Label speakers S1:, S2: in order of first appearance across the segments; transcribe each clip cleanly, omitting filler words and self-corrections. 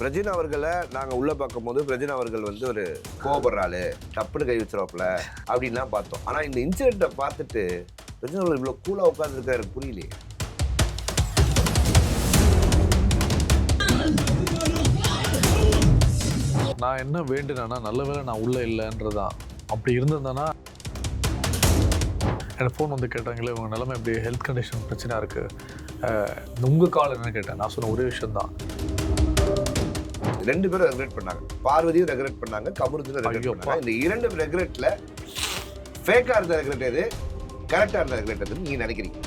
S1: பிரஜின் அவர்களை நாங்கள் உள்ளே பார்க்கும்போது பிரஜின் அவர்கள் வந்து ஒரு கோபப்படுறாள் டப்புன்னு கை வச்சிருவாப்புல அப்படின்லாம் பார்த்தோம். ஆனால் இந்த இன்சிடெண்ட்டை பார்த்துட்டு பிரஜின் அவர்கள் இவ்வளோ கூலாக உட்காந்துருக்காரு புரியலையே.
S2: நான் என்ன வேண்டுனா நல்ல வேலை நான் உள்ளே இல்லைன்றதான். அப்படி இருந்திருந்தேன்னா எனக்கு ஃபோன் வந்து கேட்டாங்களே உங்கள் நிலைமை எப்படி ஹெல்த் கண்டிஷன் பிரச்சனையாக இருக்குது உங்கள் கால் என்னன்னு கேட்டேன். நான் சொன்ன ஒரே விஷயம்தான்.
S1: 2 பேரும் ரெக்ரெட் பண்ணாங்க. பார்வதியும் ரெக்ரெட் பண்ணாங்க, கமருதியும் ரெக்ரெட் பண்ணாங்க. இந்த 2 ரெக்ரெட்ல ஃபேக்கா இருந்த ரெக்ரெட் எது, கரெக்டா இருந்த ரெக்ரெட் எதுன்னு நீங்க நினைக்கிறீங்க?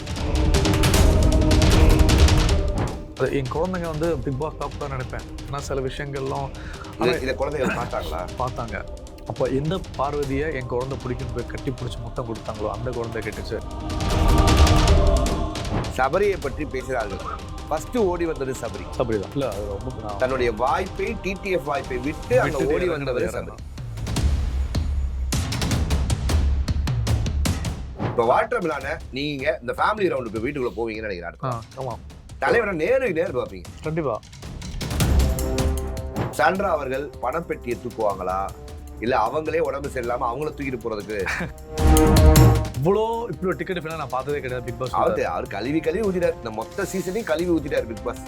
S2: அது என் குழந்தைங்க வந்து பிக் பாஸ் பார்க்க தான் நினைப்பேன். ஏன்னா சில விஷயங்கள்லாம்
S1: இதை குழந்தைகள் பார்த்தாங்களா?
S2: பார்த்தாங்க. அப்போ எந்த பார்வதியை என் குழந்தை பிடிக்குன்னு போய் கட்டி பிடிச்சி முத்தம் கொடுத்தாங்களோ அந்த குழந்தை கேட்டுச்சு.
S1: சபரியை பற்றி பேசுகிறார்கள். ஃபர்ஸ்ட் ஓடி வந்தது சபரி.
S2: சபரி தான். இல்லை அது ரொம்ப
S1: தன்னுடைய வாய்ப்பை டிடிஎஃப் வாய்ப்பை விட்டு அங்க ஓடி வந்தது சபரி. இப்போ வாட்டர் மிலான நீங்க இந்த ஃபேமிலி ரவுண்டுக்கு வீட்டுக்குள்ள போவீங்கன்னு நினைக்கிறேன்.
S2: ஆமாம்.
S1: தலைவரை நேருக்கு பார்ப்பீங்க.
S2: கண்டிப்பா.
S1: சாண்ட்ரா அவர்கள் பணப்பெட்டியை தூக்குவாங்களா இல்ல அவங்களே உடம்பு சரியில்லாம அவங்கள தூக்கிட்டு போறதுக்கு?
S2: இப்படி ஒரு டிக்கெட் நான் பார்த்ததே கிடையாது பிக் பாஸ்.
S1: அவர் கழுவி ஊத்திட்டார். இந்த மொத்த சீசனையும் கழுவி ஊத்திட்டார் பிக் பாஸ்.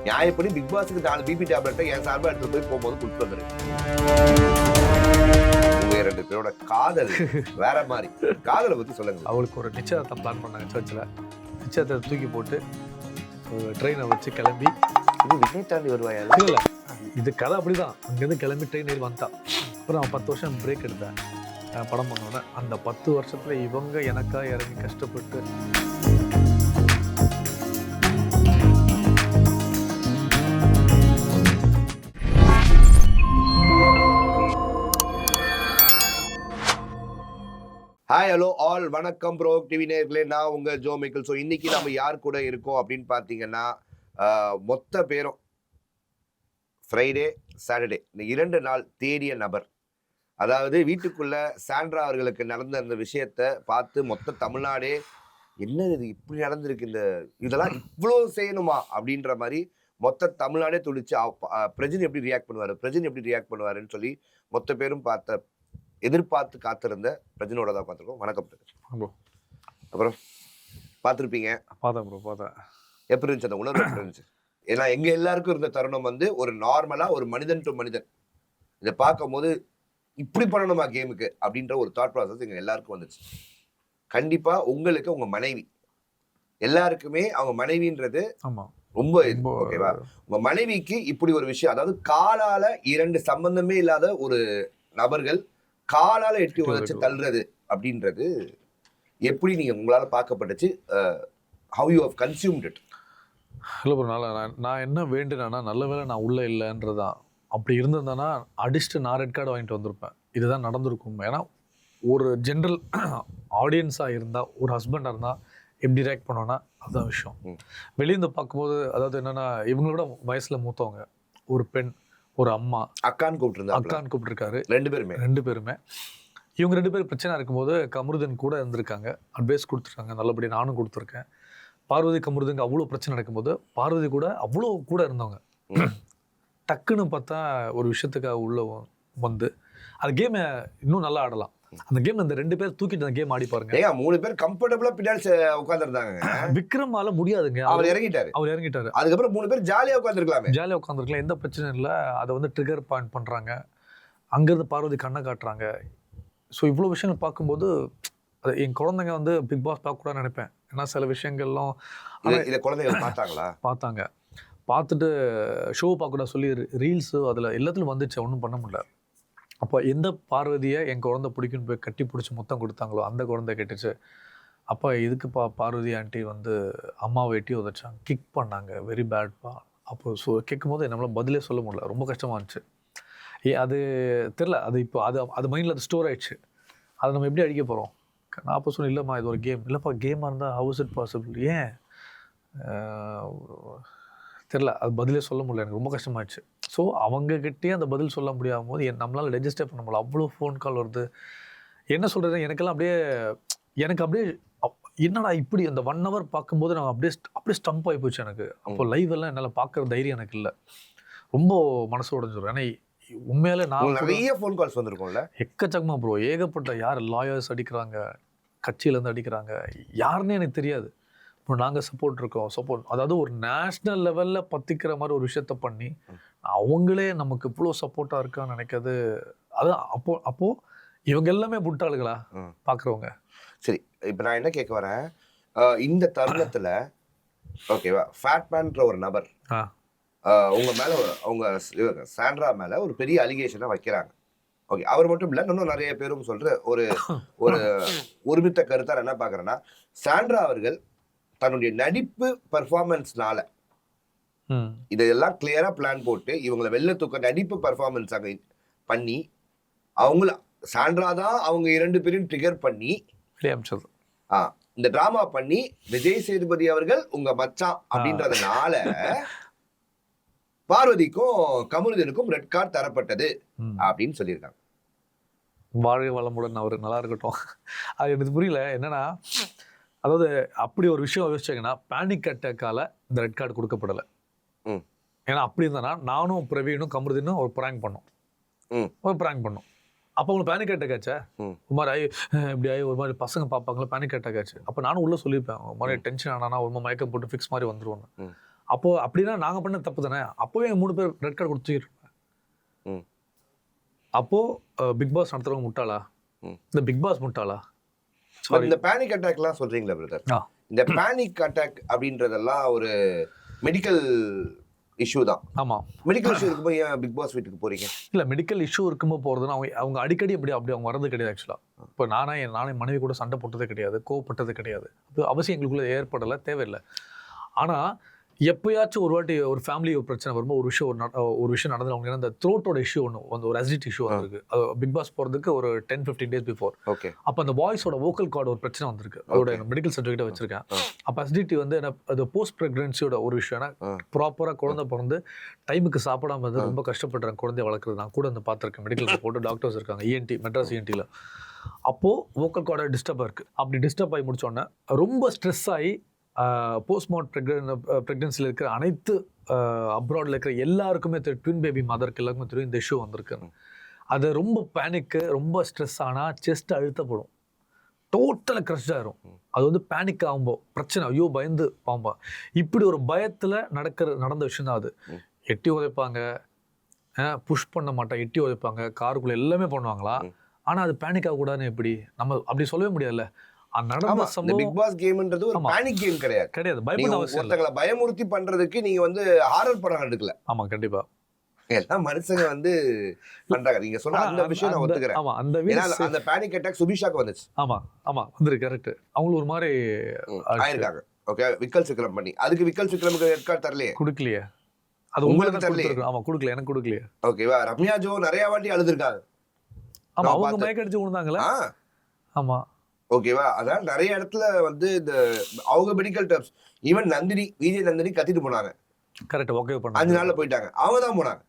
S1: நியாயப்படி பிக் பாஸுக்கு 4 பிபி டேப்லெட்டை என் சார்பா எடுத்து போய் போகும்போது கொடுத்து வந்துரு. 2 பேரோட காதல் வேற மாதிரி. காதலை பத்தி சொல்லுங்க.
S2: அவளுக்கு ஒரு நிச்சயத்தை பிளான் பண்ணாங்க சர்ச்சில். நிச்சயத்தை தூக்கி போட்டு ட்ரெயினை வச்சு கிளம்பி
S1: விஜய் தாண்டி வருவாயா?
S2: இல்லை இது கதை அப்படிதான். அங்கேருந்து கிளம்பி ட்ரெயின் ஏறி வந்தான். அப்புறம் நான் 10 வருஷம் பிரேக் எடுத்தேன் படம் பண்ணோன்னே. அந்த 10 வருஷத்துல இவங்க எனக்கா இறங்கி கஷ்டப்பட்டு
S1: ஹாய் ஹலோ ஆல் வணக்கம் ப்ரோ டிவி நேயர்களே, நான் உங்க ஜோ மைக்கேல். ஸோ இன்னைக்கு நம்ம யார் கூட இருக்கோம் அப்படின்னு பார்த்தீங்கன்னா மொத்த பேரும் ஃப்ரைடே சாட்டர்டே இந்த 2 நாள் தேடிய நபர். அதாவது வீட்டுக்குள்ள சாண்ட்ரா அவர்களுக்கு நடந்த அந்த விஷயத்தை பார்த்து மொத்த தமிழ்நாடே என்ன இது இப்படி நடந்திருக்கு, இதெல்லாம் இவ்வளோ செய்யணுமா அப்படின்ற மாதிரி மொத்த தமிழ்நாடே துடிச்சு பிரஜின் எப்படி ரியாக்ட் பண்ணுவாருன்னு சொல்லி மொத்த பேரும் எதிர்பார்த்து காத்திருந்த பிரஜினோட தான் பார்த்துருக்கோம். வணக்கம். அப்புறம் பார்த்துருப்பீங்க.
S2: பார்த்தேன்.
S1: எப்படி இருந்துச்சு அந்த உணர்வு? எப்படி இருந்துச்சு? ஏன்னா எங்க எல்லாருக்கும் இருந்த தருணம் வந்து ஒரு நார்மலா ஒரு மனிதன் டு மனிதன் இதை பார்க்கும் போது இப்படி பண்ணணுமா கேமுக்கு அப்படின்ற ஒரு தாட் ப்ராசஸ் எங்க எல்லாருக்கும் வந்துச்சு. கண்டிப்பா உங்களுக்கு உங்க மனைவி எல்லாருக்குமே அவங்க மனைவின்றது ரொம்ப ஓகேவா? உங்க மனைவிக்கு இப்படி ஒரு விஷயம், அதாவது காலால 2 சம்பந்தமே இல்லாத ஒரு நபர்கள் காலால எட்டி உதச்சு தள்ளுறது அப்படின்றது எப்படி நீங்க உங்களால பார்க்கப்பட்டுச்சு? How you how consumed it?
S2: இல்லை ப்ரோ, நான் என்ன வேண்டுனா நல்ல வேலை நான் உள்ளே இல்லைன்றதான். அப்படி இருந்திருந்தேன்னா அடிச்சுட்டு நான் ரெட் கார்டு வாங்கிட்டு வந்திருப்பேன். இதுதான் நடந்திருக்கும். ஏன்னா ஒரு ஜென்ரல் ஆடியன்ஸாக இருந்தால், ஒரு ஹஸ்பண்டாக இருந்தால் எப்படி ரியாக்ட் பண்ணோன்னா அதுதான் விஷயம். வெளியேந்து பார்க்கும்போது அதாவது என்னென்னா இவங்களோட வயசில் மூத்தவங்க ஒரு பெண், ஒரு அம்மா, அக்கான்னு கூப்பிட்டுருக்காரு. 2 பேருமே இவங்க 2 பேரும் பிரச்சனை இருக்கும்போது கமருதன் கூட இருந்திருக்காங்க, அட்வைஸ் கொடுத்துருக்காங்க. நல்லபடியாக நானும் கொடுத்துருக்கேன். பார்வதி கமருதுங்க அவ்வளோ பிரச்சனை நடக்கும்போது பார்வதி கூட அவ்வளோ கூட இருந்தவங்க. டக்குன்னு பார்த்தா ஒரு விஷயத்துக்காக உள்ள வந்து அந்த கேமை இன்னும் நல்லா ஆடலாம். அந்த கேம் அந்த 2 பேர் தூக்கிட்டு அந்த கேம் ஆடி பாருங்க.
S1: 3 பேர் கம்ஃபர்டபுளா பின்னாடி உட்கார்ந்துருந்தாங்க.
S2: விக்ரமால முடியாதுங்க. அவர் இறங்கிட்டாரு.
S1: அதுக்கப்புறம் 3 பேர் ஜாலியா உட்கார்ந்துருக்கலாம்.
S2: எந்த பிரச்சனையும் இல்லை. அதை வந்து ட்ரிகர் பாயிண்ட் பண்றாங்க. அங்கிருந்து பார்வதி கண்ணை காட்டுறாங்க. ஸோ இவ்வளோ விஷயங்கள் பார்க்கும்போது அது என் குழந்தைங்க வந்து பிக் பாஸ் பார்க்கக்கூடாதுன்னு நினைப்பேன். ஏன்னா சில விஷயங்கள்லாம்
S1: இதை குழந்தைகள்
S2: பார்த்தாங்க. பார்த்துட்டு ஷோ பார்க்கக்கூடாது சொல்லி ரீல்ஸு அதில் எல்லாத்துலையும் வந்துச்சு. ஒன்றும் பண்ண முடியல. அப்போ எந்த பார்வதியை என் குழந்தை பிடிக்குன்னு போய் கட்டி பிடிச்சி முத்தம் கொடுத்தாங்களோ அந்த குழந்தை கேட்டுச்சு. அப்போ இதுக்கு பார்வதி ஆண்டி வந்து அம்மாவை எட்டி உதச்சாங்க, கிக் பண்ணாங்க. வெரி பேட்பா. அப்போ கேட்கும்போது நம்மளால் பதிலே சொல்ல முடியல. ரொம்ப கஷ்டமாக இருந்துச்சு. அது தெரில. அது இப்போ அது மைண்டில் அது ஸ்டோர் ஆயிடுச்சு. அதை நம்ம எப்படி அடிக்க போகிறோம்? நான் அப்போ சொன்னேன், இல்லைம்மா இது ஒரு கேம். இல்லைப்பா கேமாக இருந்தால் ஹவு இஸ் இட் பாசிபிள்? ஏன் தெரில. அது பதிலே சொல்ல முடியல. எனக்கு ரொம்ப கஷ்டமாயிடுச்சு. ஸோ அவங்கக்கிட்டே அந்த பதில் சொல்ல முடியாத போது நம்மளால் ரெஜிஸ்டர் பண்ண முடியல. அவ்வளோ ஃபோன் கால் வருது. என்ன சொல்கிறது, எனக்கெல்லாம் அப்படியே என்னடா இப்படி அந்த 1 hour பார்க்கும்போது நான் அப்படியே ஸ்டம்ப் ஆகி போச்சு எனக்கு. அப்போ லைவ் எல்லாம் என்னால் பார்க்குற தைரியம் எனக்கு இல்லை. ரொம்ப மனசு உடைஞ்சிரும். ஏன்னா உண்மையிலே நான்
S1: உங்களுக்கு நிறைய ஃபோன் கால்ஸ் வந்திருக்கும்ல?
S2: எக்கச்சக்கமா ப்ரோ, ஏகப்பட்ட யார் லாயர்ஸ் அடிக்கிறாங்க, கட்சியிலேருந்து அடிக்கிறாங்க, யாருன்னே எனக்கு தெரியாது. இப்போ நாங்கள் சப்போர்ட் அதாவது ஒரு நேஷ்னல் லெவலில் பற்றிக்கிற மாதிரி ஒரு விஷயத்த பண்ணி அவங்களே நமக்கு இவ்வளோ சப்போர்ட்டாக இருக்கான்னு நினைக்கிறது. அது அப்போது இவங்க எல்லாமே முட்டாளுகளா பார்க்குறவங்க?
S1: சரி, இப்போ நான் என்ன கேட்க வரேன், இந்த தருணத்தில் ஓகேவா, ஃபேட்மேன்ற ஒரு நபர் உங்க மேல அவங்க சாண்ட்ரா மேல ஒரு பெரிய அலிகேஷனை வைக்கிறாங்க. ஓகே, அவர் மட்டும் இல்லை, இன்னும் நிறைய பேரும் சொல்ற ஒரு ஒரு ஒருமித்த கருத்தார் என்ன பார்க்குறேன்னா, சாண்ட்ரா அவர்கள் தன்னுடைய நடிப்பு பர்ஃபார்மன்ஸ்னால இதெல்லாம் கிளியரா பிளான் போட்டு இவங்களை வெளில தூக்க நடிப்பு பர்ஃபார்மன்ஸ் அங்கே பண்ணி அவங்கள சாண்ட்ரா தான் அவங்க 2 பேரையும் ட்ரிகர் பண்ணி இந்த டிராமா பண்ணி விஜய் சேதுபதி அவர்கள் உங்க மச்சான் அப்படின்றதுனால பார்வதிக்கும் கமருதீனுக்கும் ரெட் கார்டு தரப்பட்டது அப்படின்னு சொல்லியிருக்காங்க.
S2: வாழ்க வளமுடன், அவர் நல்லா இருக்கட்டும். அது எனக்கு புரியல என்னன்னா, அதாவது அப்படி ஒரு விஷயம் யோசிச்சாங்கன்னா பேனிக் அட்டாக்கால இந்த ரெட் கார்டு கொடுக்கப்படலை. ஏன்னா அப்படி இருந்தானா நானும் பிரவீனும் கமருதீனும் ஒரு ப்ராங்க் பண்ணோம். அப்போ உங்களுக்கு பேனிக் அட்டாக் ஆச்சா? ஒரு மாதிரி ஆகி இப்படி ஆகி ஒரு மாதிரி பசங்க பார்ப்பாங்களா, பேனிக் அட்டாக் ஆச்சு. அப்போ நானும் உள்ள சொல்லியிருப்பேன், ஒரு மாதிரி டென்ஷன் ஆனா ஒரு மாதிரி மயக்கம் போட்டு ஃபிக்ஸ் மாதிரி வந்துருவோன்னு. அப்போ அப்படின்னா நாங்கள் பண்ண தப்பு தானே. அப்போவே 3 பேர் ரெட் கார்டு கொடுத்துருப்பேன். அப்போ பிக் பாஸ் நடத்துறவங்க முட்டாளா? இந்த பிக் பாஸ் முட்டாளா?
S1: இந்த பேனிக் அட்டாக்லாம் சொல்றீங்களா பிரதர்? இந்த பேனிக் அட்டாக் அப்படின்றதெல்லாம் ஒரு மெடிக்கல் இஷ்யூ தான்.
S2: ஆமா,
S1: மெடிக்கல் இஷ்யூ இருக்கும்போது ஏன் பிக் பாஸ் வீட்டுக்கு போறீங்க? இல்ல,
S2: மெடிக்கல் இஷ்யூ இருக்கும்போது போறதுன்னா அவங்க அடிக்கடி அப்படி அவங்க வரது கிடையாது. ஆக்சுவலா இப்போ நானே மனைவி கூட சண்டை போட்டதே கிடையாது, கோவப்பட்டது கிடையாது. அப்போ அவசியம் எங்களுக்குள்ள ஏற்படலை, தேவையில்லை. ஆனா எப்பயாச்சும் ஒரு வாட்டி ஒரு ஃபேமிலி ஒரு பிரச்சனை வரும்போது ஒரு விஷயம் நடந்து அவங்க அந்த த்ரோட்டோட இஷ்யூ ஒன்று ஒரு அசிடிட்டி இஷ்யூ வந்திருக்கு. அது பிக் பாஸ் போகிறதுக்கு ஒரு 10-15 டேஸ் பிஃபோர்.
S1: ஓகே,
S2: அப்போ அந்த வாய்ஸோட வோக்கல் கார்டு ஒரு பிரச்சனை வந்திருக்கு. அதோட மெடிக்கல் சர்டிஃபிகேட் வச்சிருக்கேன். அப்போ அசிடிட்டி வந்து அது போஸ்ட் ப்ரெக்னன்சியோட ஒரு விஷயம். ப்ராப்பராக குழந்தை பிறந்து டைமுக்கு சாப்பிடாம வந்து ரொம்ப கஷ்டப்படுறேன் குழந்தைய வளர்க்குறது. நான் கூட வந்து பார்த்துருக்கேன், மெடிக்கல் ரிப்போர்ட் டாக்டர்ஸ் இருக்காங்க, ENT மெட்ராஸ் ENTல. அப்போது வோக்கல் கார்டை டிஸ்டர்ப் இருக்கு. அப்படி டிஸ்டர்ப் ஆகி முடிச்சோடனே ரொம்ப ஸ்ட்ரெஸ் ஆகி ப்ரெக்னன்சியில் இருக்கிற அனைத்து அப்ராடில் இருக்கிற எல்லாருக்குமே தெரியும், ட்வின் பேபி மதருக்கு எல்லாருக்குமே தெரியும் இந்த இஷ்யூ வந்திருக்கு. அது ரொம்ப பேனிக்கு, ரொம்ப ஸ்ட்ரெஸ் ஆனால் செஸ்ட் அழுத்தப்படும், டோட்டலாக க்ரஷ் ஆயிரும். அது வந்து பேனிக் ஆகும்போது பிரச்சனை, ஐயோ பயந்து பாம்பா. இப்படி ஒரு பயத்தில் நடந்த விஷயம் தான் அது. எட்டி உதைப்பாங்க, புஷ் பண்ண மாட்டாங்க, எட்டி உதைப்பாங்க, காருக்குள்ளே எல்லாமே பண்ணுவாங்களா. ஆனால் அது பேனிக் ஆகக்கூடாதுன்னு எப்படி நம்ம அப்படி சொல்லவே முடியாதுல்ல.
S1: பிக் பாஸ் கேம்ன்றது ஒரு பேனிக் கேம் கிடையாது. பயப்பட அவசியம் இல்ல. ஒருத்தங்கள பயமுறுத்தி பண்றதுக்கு நீங்க வந்து ஹாரர் படம் எடுக்கல.
S2: ஆமா, கண்டிப்பா
S1: எல்லாம் மனுஷங்க வந்து பண்றாங்க. நீங்க சொன்ன அந்த விஷயம் நான் ஒத்துக்கிறேன்.
S2: ஆமா,
S1: அந்த பேனிக் அட்டாக் சுபிஷாக்கு வந்துச்சு.
S2: ஆமா வந்திருக்கு, கரெக்ட். அவங்க ஒரு மாதிரி
S1: ஆயிருக்காங்க. ஓகே, விக்கல் சிக்கலம் பண்ணி அதுக்கு விக்கல் சிக்கலமுக்கு ரெட் கார்டு தரலையே,
S2: கொடுக்கலையே. அது உங்களுக்கு தரலையே. ஆமா, கொடுக்கல, எனக்கு கொடுக்கலையே.
S1: ஓகேவா, ரம்யா ஜோ நிறைய வாட்டி அழுதுருக்காங்க.
S2: ஆமா, அவங்க மயக்க அடிச்சு விழுந்தாங்களா? ஆமா,
S1: ஓகேவா. அதான் நிறைய இடத்துல வந்து இந்த அவங்க medical terms, even Nandini, Vijay Nandini கத்திட்டு போனாங்க.
S2: கரெக்ட், ஓகே பண்ணாங்க.
S1: 5 நாள்ல போயிட்டாங்க, அவங்க தான் போனாங்க.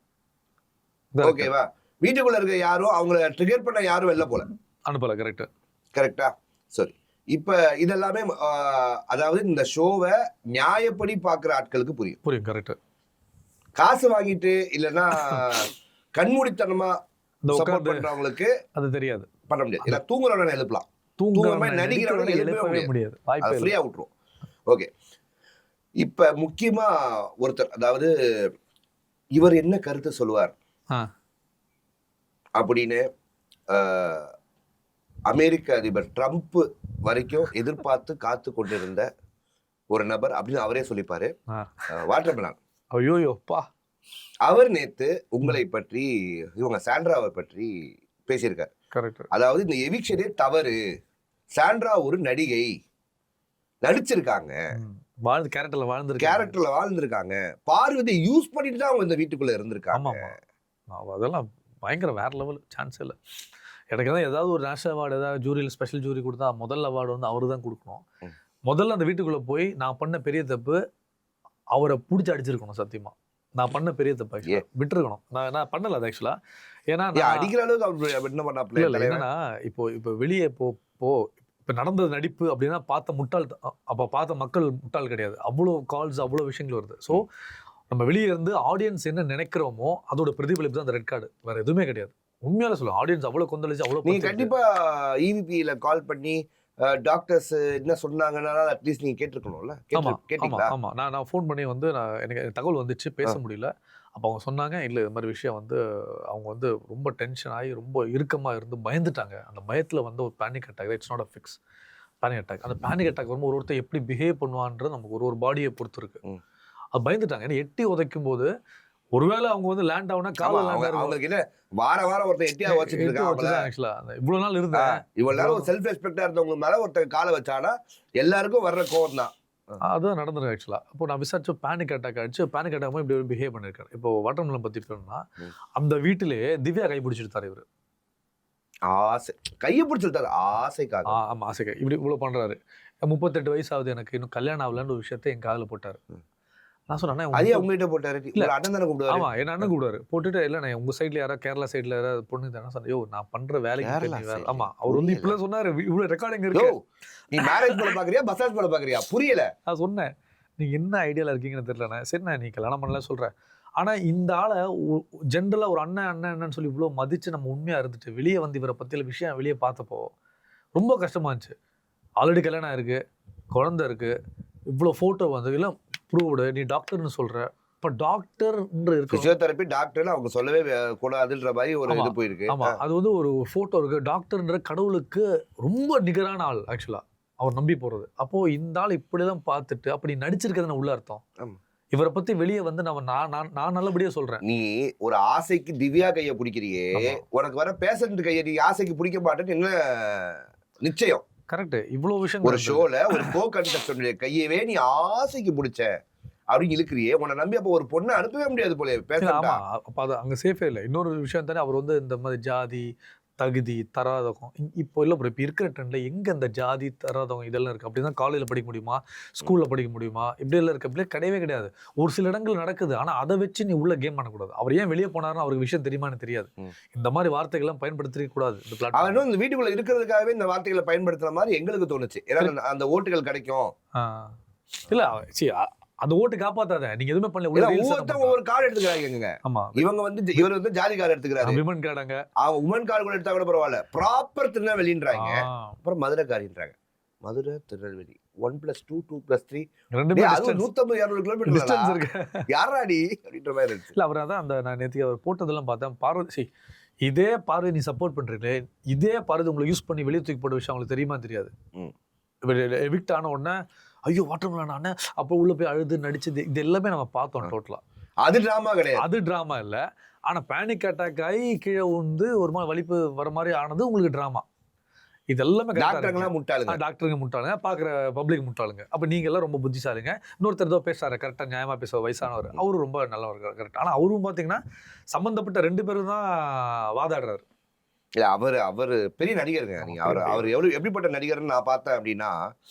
S1: ஓகேவா, வீட்டுக்குள்ள இருக்க யாரும் அவங்கள ட்ரிகர் பண்ண யாரும் வெளில போல,
S2: அனுப்பல.
S1: கரெக்டா. சரி, இப்ப இதெல்லாமே அதாவது இந்த ஷோவை நியாயப்படி பாக்குற ஆட்களுக்கு புரியும்.
S2: கரெக்ட்.
S1: காசு வாங்கிட்டு இல்லைன்னா கண்மூடித்தனமா சப்போர்ட் பண்றவங்களுக்கு
S2: அது தெரியாது,
S1: பண்ண முடியாது. இல்ல தூங்குறவன எழுப்பலாம், நடிக்கிறவங்க எழுப்பவே முடியாது, ஃப்ரீயா விட்டுரும். ஓகே, இப்ப முக்கியமா ஒருத்தர், அதாவது இவர் என்ன கருத்து சொல்லுவார் அப்படின்னு அமெரிக்க அதிபர் ட்ரம்ப் வரைக்கும் எதிர்பார்த்து காத்து கொண்டிருந்த ஒரு நபர் அப்படின்னு அவரே சொல்லிப்பாரு, வாட்டர்மெலன்.
S2: ஐயோப்பா,
S1: அவர் நேத்து உங்களை பற்றி, இவங்க சாண்ட்ராவை பற்றி பேசியிருக்காரு. அதாவது இந்த எவிக்ஷனே தவறு, சாண்ட்ரா ஒரு நடிகை, நடிச்சிருக்காங்க, கேரக்டர்ல வாழ்ந்திருக்காங்க, பார்வதி யூஸ் பண்ணிட்டு தான் அவங்க இந்த வீட்டுக்குள்ள இருந்திருக்காங்க.
S2: அதெல்லாம் பயங்கர வேற லெவல், சான்ஸ் இல்லை. எனக்கு தான் ஏதாவது ஒரு நேஷனல் அவார்டு, ஏதாவது ஜூரியில் ஸ்பெஷல் ஜூரி கொடுத்தா முதல் அவார்டு வந்து அவரு தான் கொடுக்கணும். முதல்ல அந்த வீட்டுக்குள்ள போய் நான் பண்ண பெரிய தப்பு, அவரை பிடிச்சி அடிச்சிருக்கணும். சத்தியமா நான் பண்ண பெரிய தப்பு, விட்டுருக்கணும். நான் பண்ணல அது ஆக்சுவலா. ஏன்னா
S1: அடிக்கிற அளவுக்கு என்ன பண்ண,
S2: என்னன்னா இப்போ வெளியே இப்போ நடந்தது நடிப்பு அப்படின்னா பார்த்த மக்கள் முட்டாள் கிடையாது. அவ்வளோ கால்ஸ், அவ்வளோ விஷயங்கள் வருது. ஸோ நம்ம வெளியே இருந்து ஆடியன்ஸ் என்ன நினைக்கிறோமோ அதோட பிரதிபலிப்பு தான் அந்த ரெட் கார்டு, வேற எதுவுமே கிடையாது. உண்மையால சொல்லுவேன், ஆடியன்ஸ் அவ்வளவு கொந்தளிச்சு அவ்வளவு
S1: நீங்க கண்டிப்பா இவிபியில கால் பண்ணி டாக்டர்ஸ் என்ன சொன்னாங்கன்னா அட்லீஸ்ட் நீங்க கேட்டிருக்கணும்ல. கேட்டீங்களா?
S2: ஆமா. நான் ஃபோன் பண்ணி வந்து எனக்கு தகவல் வந்துச்சு, பேச முடியல. அப்போ அவங்க சொன்னாங்க, இல்ல இது மாதிரி விஷயம் வந்து அவங்க வந்து ரொம்ப டென்ஷன் ஆகி ரொம்ப இறுக்கமா இருந்து பயந்துட்டாங்க. அந்த பயத்துல வந்து ஒரு panic attack. It's not a fix panic attack. அந்த பேனிக் அட்டாக் வரும்போது ஒருத்தர் எப்படி பிஹேவ் பண்ணுவான்றது நமக்கு ஒரு பாடியை பொறுத்து இருக்கு. அது பயந்துட்டாங்க. ஏன்னா எட்டி உதைக்கும் போது ஒருவேளை அவங்க வந்து லேண்ட் ஆகுனா கால லேண்ட்
S1: அவங்களுக்கு என்ன வாரம் ஒருத்தர் எட்டியா வச்சிட்டு இருக்காங்க.
S2: ஆக்சுவலா இவ்வளவு நாள் இருந்தேன்,
S1: இவ்வளவு நாள் ஒரு செல்ஃப் ரெஸ்பெக்டா இருந்தவங்க மேல ஒருத்தர் காலை வச்சானா எல்லாருக்கும் வர்ற கோவம் தான்.
S2: அதுதான் நடந்துருக்கு ஆக்சுவலா. அப்போ நான் விசாரிச்சு பேனிக் அட்டாக் ஆயிடுச்சு. பேனிக் அட்டாக் இப்படி பிஹேவ் பண்ணிருக்காரு. இப்போ வாட்டர்மெலன் பத்தி சொல்லணும்னா அந்த வீட்டிலே திவ்யா கை பிடிச்சிருத்தாரு இவரு.
S1: ஆசை கையை பிடிச்சிருத்தாரு ஆசைக்காக.
S2: ஆமா, ஆசைக்காக இப்படி இவ்வளவு பண்றாரு. 38 வயசு ஆகுது எனக்கு, இன்னும் கல்யாணம் ஆகலன்னு ஒரு விஷயத்த என் காதுல போட்டாரு. நான் சொன்னேன்,
S1: அதே உங்ககிட்ட போட்டாரு. இல்ல அண்ணன் தானே கூப்பிடுவாரு.
S2: ஆமா, என் அண்ணன் கூப்பிடுவாரு. போட்டுட்டு இல்ல நான் உங்க சைடுல யாராவது கேரளா சைடுல யாராவது பொண்ணு தானே சொன்னேன். யோ நான் பண்ற வேலைக்கு ஆமா அவர் வந்து இப்படிலாம் சொன்னாரு. இவ்வளவு ரெக்கார்டிங் இருக்கு.
S1: நீ மேரேஜ் பண்ண பாக்குறியா பசாஜ் பண்ண பாக்குறியா புரியல.
S2: நான் சொன்னேன், நீங்க என்ன ஐடியால இருக்கீங்கன்னு தெரியல. சரி நான் நீ கல்யாணம் பண்ணல சொல்றேன். ஆனா இந்த ஆளை ஜென்ரலா ஒரு அண்ணன் சொல்லி இவ்வளவு மதிச்சு நம்ம உண்மையா இருந்துட்டு வெளியே வந்து இவரை பத்தியில விஷயம் வெளியே பார்த்தப்போ ரொம்ப கஷ்டமா இருந்துச்சு. ஆல்ரெடி கல்யாணம் இருக்கு, குழந்தை இருக்கு, இவ்வளவு போட்டோ வந்து எல்லாம் ப்ரூவ்டு. நீ டாக்டர்னு சொல்ற, இப்ப டாக்டர்
S1: பிசியோதெரபி டாக்டர்னு அவங்க சொல்லவே கூடாதுன்ற மாதிரி ஒரு இது போயிருக்கு.
S2: ஆமா, அது வந்து ஒரு போட்டோ இருக்கு. டாக்டர்ன்ற கடவுளுக்கு ரொம்ப நிகரான ஆள் ஆக்சுவலா அவர் நம்பி போறது. அப்போ இந்த ஆள் இப்படி எல்லாம் பார்த்துட்டு அப்படி நடிச்சிருக்கிறது உள்ள அர்த்தம். இவரை பத்தி வெளியே வந்து நான் நல்லபடியா சொல்றேன்.
S1: நீ ஒரு ஆசைக்கு திவ்யா கையை பிடிக்கிறியே, உனக்கு வர பேஷண்ட் கையை நீ ஆசைக்கு பிடிக்க மாட்டேன்னு என்ன நிச்சயம்?
S2: கரெக்ட். இவ்வளவு விஷயம்
S1: ஒரு ஷோல ஒரு கோ கண்டஸ்டன்ட் கையவே நீ ஆசைக்கு பிடிச்ச அப்படின்னு இழுக்கிறியே, உன்னை நம்பி அப்ப ஒரு பொண்ணை அனுப்பவே முடியாது போல பேச.
S2: ஆமா, அப்ப அது அங்க சேஃபே இல்லை. இன்னொரு விஷயம் தானே, அவர் வந்து இந்த மாதிரி ஜாதி தகுதி தராதகம் இப்போ இல்லை ப்ரோ. இப்போ இருக்கிற ட்ரெண்ட்ல எங்க இந்த ஜாதி தராதகம் இதெல்லாம் இருக்கு? அப்படிதான் காலேஜில் படிக்க முடியுமா, ஸ்கூல்ல படிக்க முடியுமா, இப்படி எல்லாம் இருக்கு. அப்படியே கிடையவே கிடையாது. ஒரு சில இடங்கள் நடக்குது, ஆனா அதை வச்சு நீ உள்ள கேம் பண்ணக்கூடாது. அவர் ஏன் வெளியே போனாருன்னு அவருக்கு விஷயம் தெரியுமான்னு தெரியாது. இந்த மாதிரி வார்த்தைகள்லாம் பயன்படுத்திக்க கூடாது.
S1: இந்த வீட்டுக்குள்ள இருக்கிறதுக்காகவே இந்த வார்த்தைகளை பயன்படுத்துற மாதிரி எங்களுக்கு தோணுச்சு. ஏன்னா அந்த ஓட்டுகள் கிடைக்கும்.
S2: இல்ல அந்த ஓட்டு காப்பாத்தாத, நீங்க எதுவுமே பண்ணல.
S1: ஒவ்வொரு கார்டு எடுத்துக்கிறாங்க. ஆமா, இவங்க வந்து இவர் வந்து ஜாதி கார்டு எடுத்துக்கிறாரு,
S2: விமன் கார்டுங்க.
S1: உமன் கார்டு கூட எடுத்தா கூட பரவாயில்ல, ப்ராப்பர் திருநெல்வேலின்றாங்க. அப்புறம் மதுரை காரின்றாங்க. மதுரை திருநெல்வேலி 1+2 2+3 150-200 கிலோமீட்டர்
S2: இருக்கு.
S1: யாராடி அப்படின்ற மாதிரி இருந்துச்சு.
S2: இல்ல அவர் அதான் அந்த நான் நேற்று அவர் போட்டதெல்லாம் பார்த்தேன். பார்வதி இதே பார்வதி நீ சப்போர்ட் பண்றீங்களே, இதே பார்வதி உங்களை யூஸ் பண்ணி வெளியே தூக்கி போட்ட விஷயம் அவங்களுக்கு தெரியுமா தெரியாது. எவிக்ட் ஆன உடனே ஐயோ வாட்டர்மெலன் அப்போ உள்ள போய் அழுது நடிச்சது இது எல்லாமே நம்ம பார்த்தோம் டோட்டலா.
S1: அது டிராமா கிடையாது,
S2: அது டிராமா இல்ல. ஆனா பேனிக் அட்டாக் ஆகி கீழே வந்து ஒரு மாதிரி வலிப்பு வர மாதிரி ஆனது உங்களுக்கு டிராமா. இது எல்லாமே டாக்டருங்க முட்டாளுங்க, பாக்குற பப்ளிக் முட்டாளுங்க. அப்ப நீங்க எல்லாம் ரொம்ப புத்திசாலிங்க. இன்னொருத்தர் ஏதோ பேசுறாரு கரெக்டா நியாயமா பேச வயசானவர், அவரு ரொம்ப நல்லவர் கரெக்ட். ஆனா அவரும் பாத்தீங்கன்னா சம்பந்தப்பட்ட 2 பேரும் தான் வாதாடுறாரு.
S1: இல்ல அவரு பெரிய நடிகருங்க. நீங்க அவர் எப்படிப்பட்ட நடிகர்னு நான் பார்த்தேன் அப்படின்னா,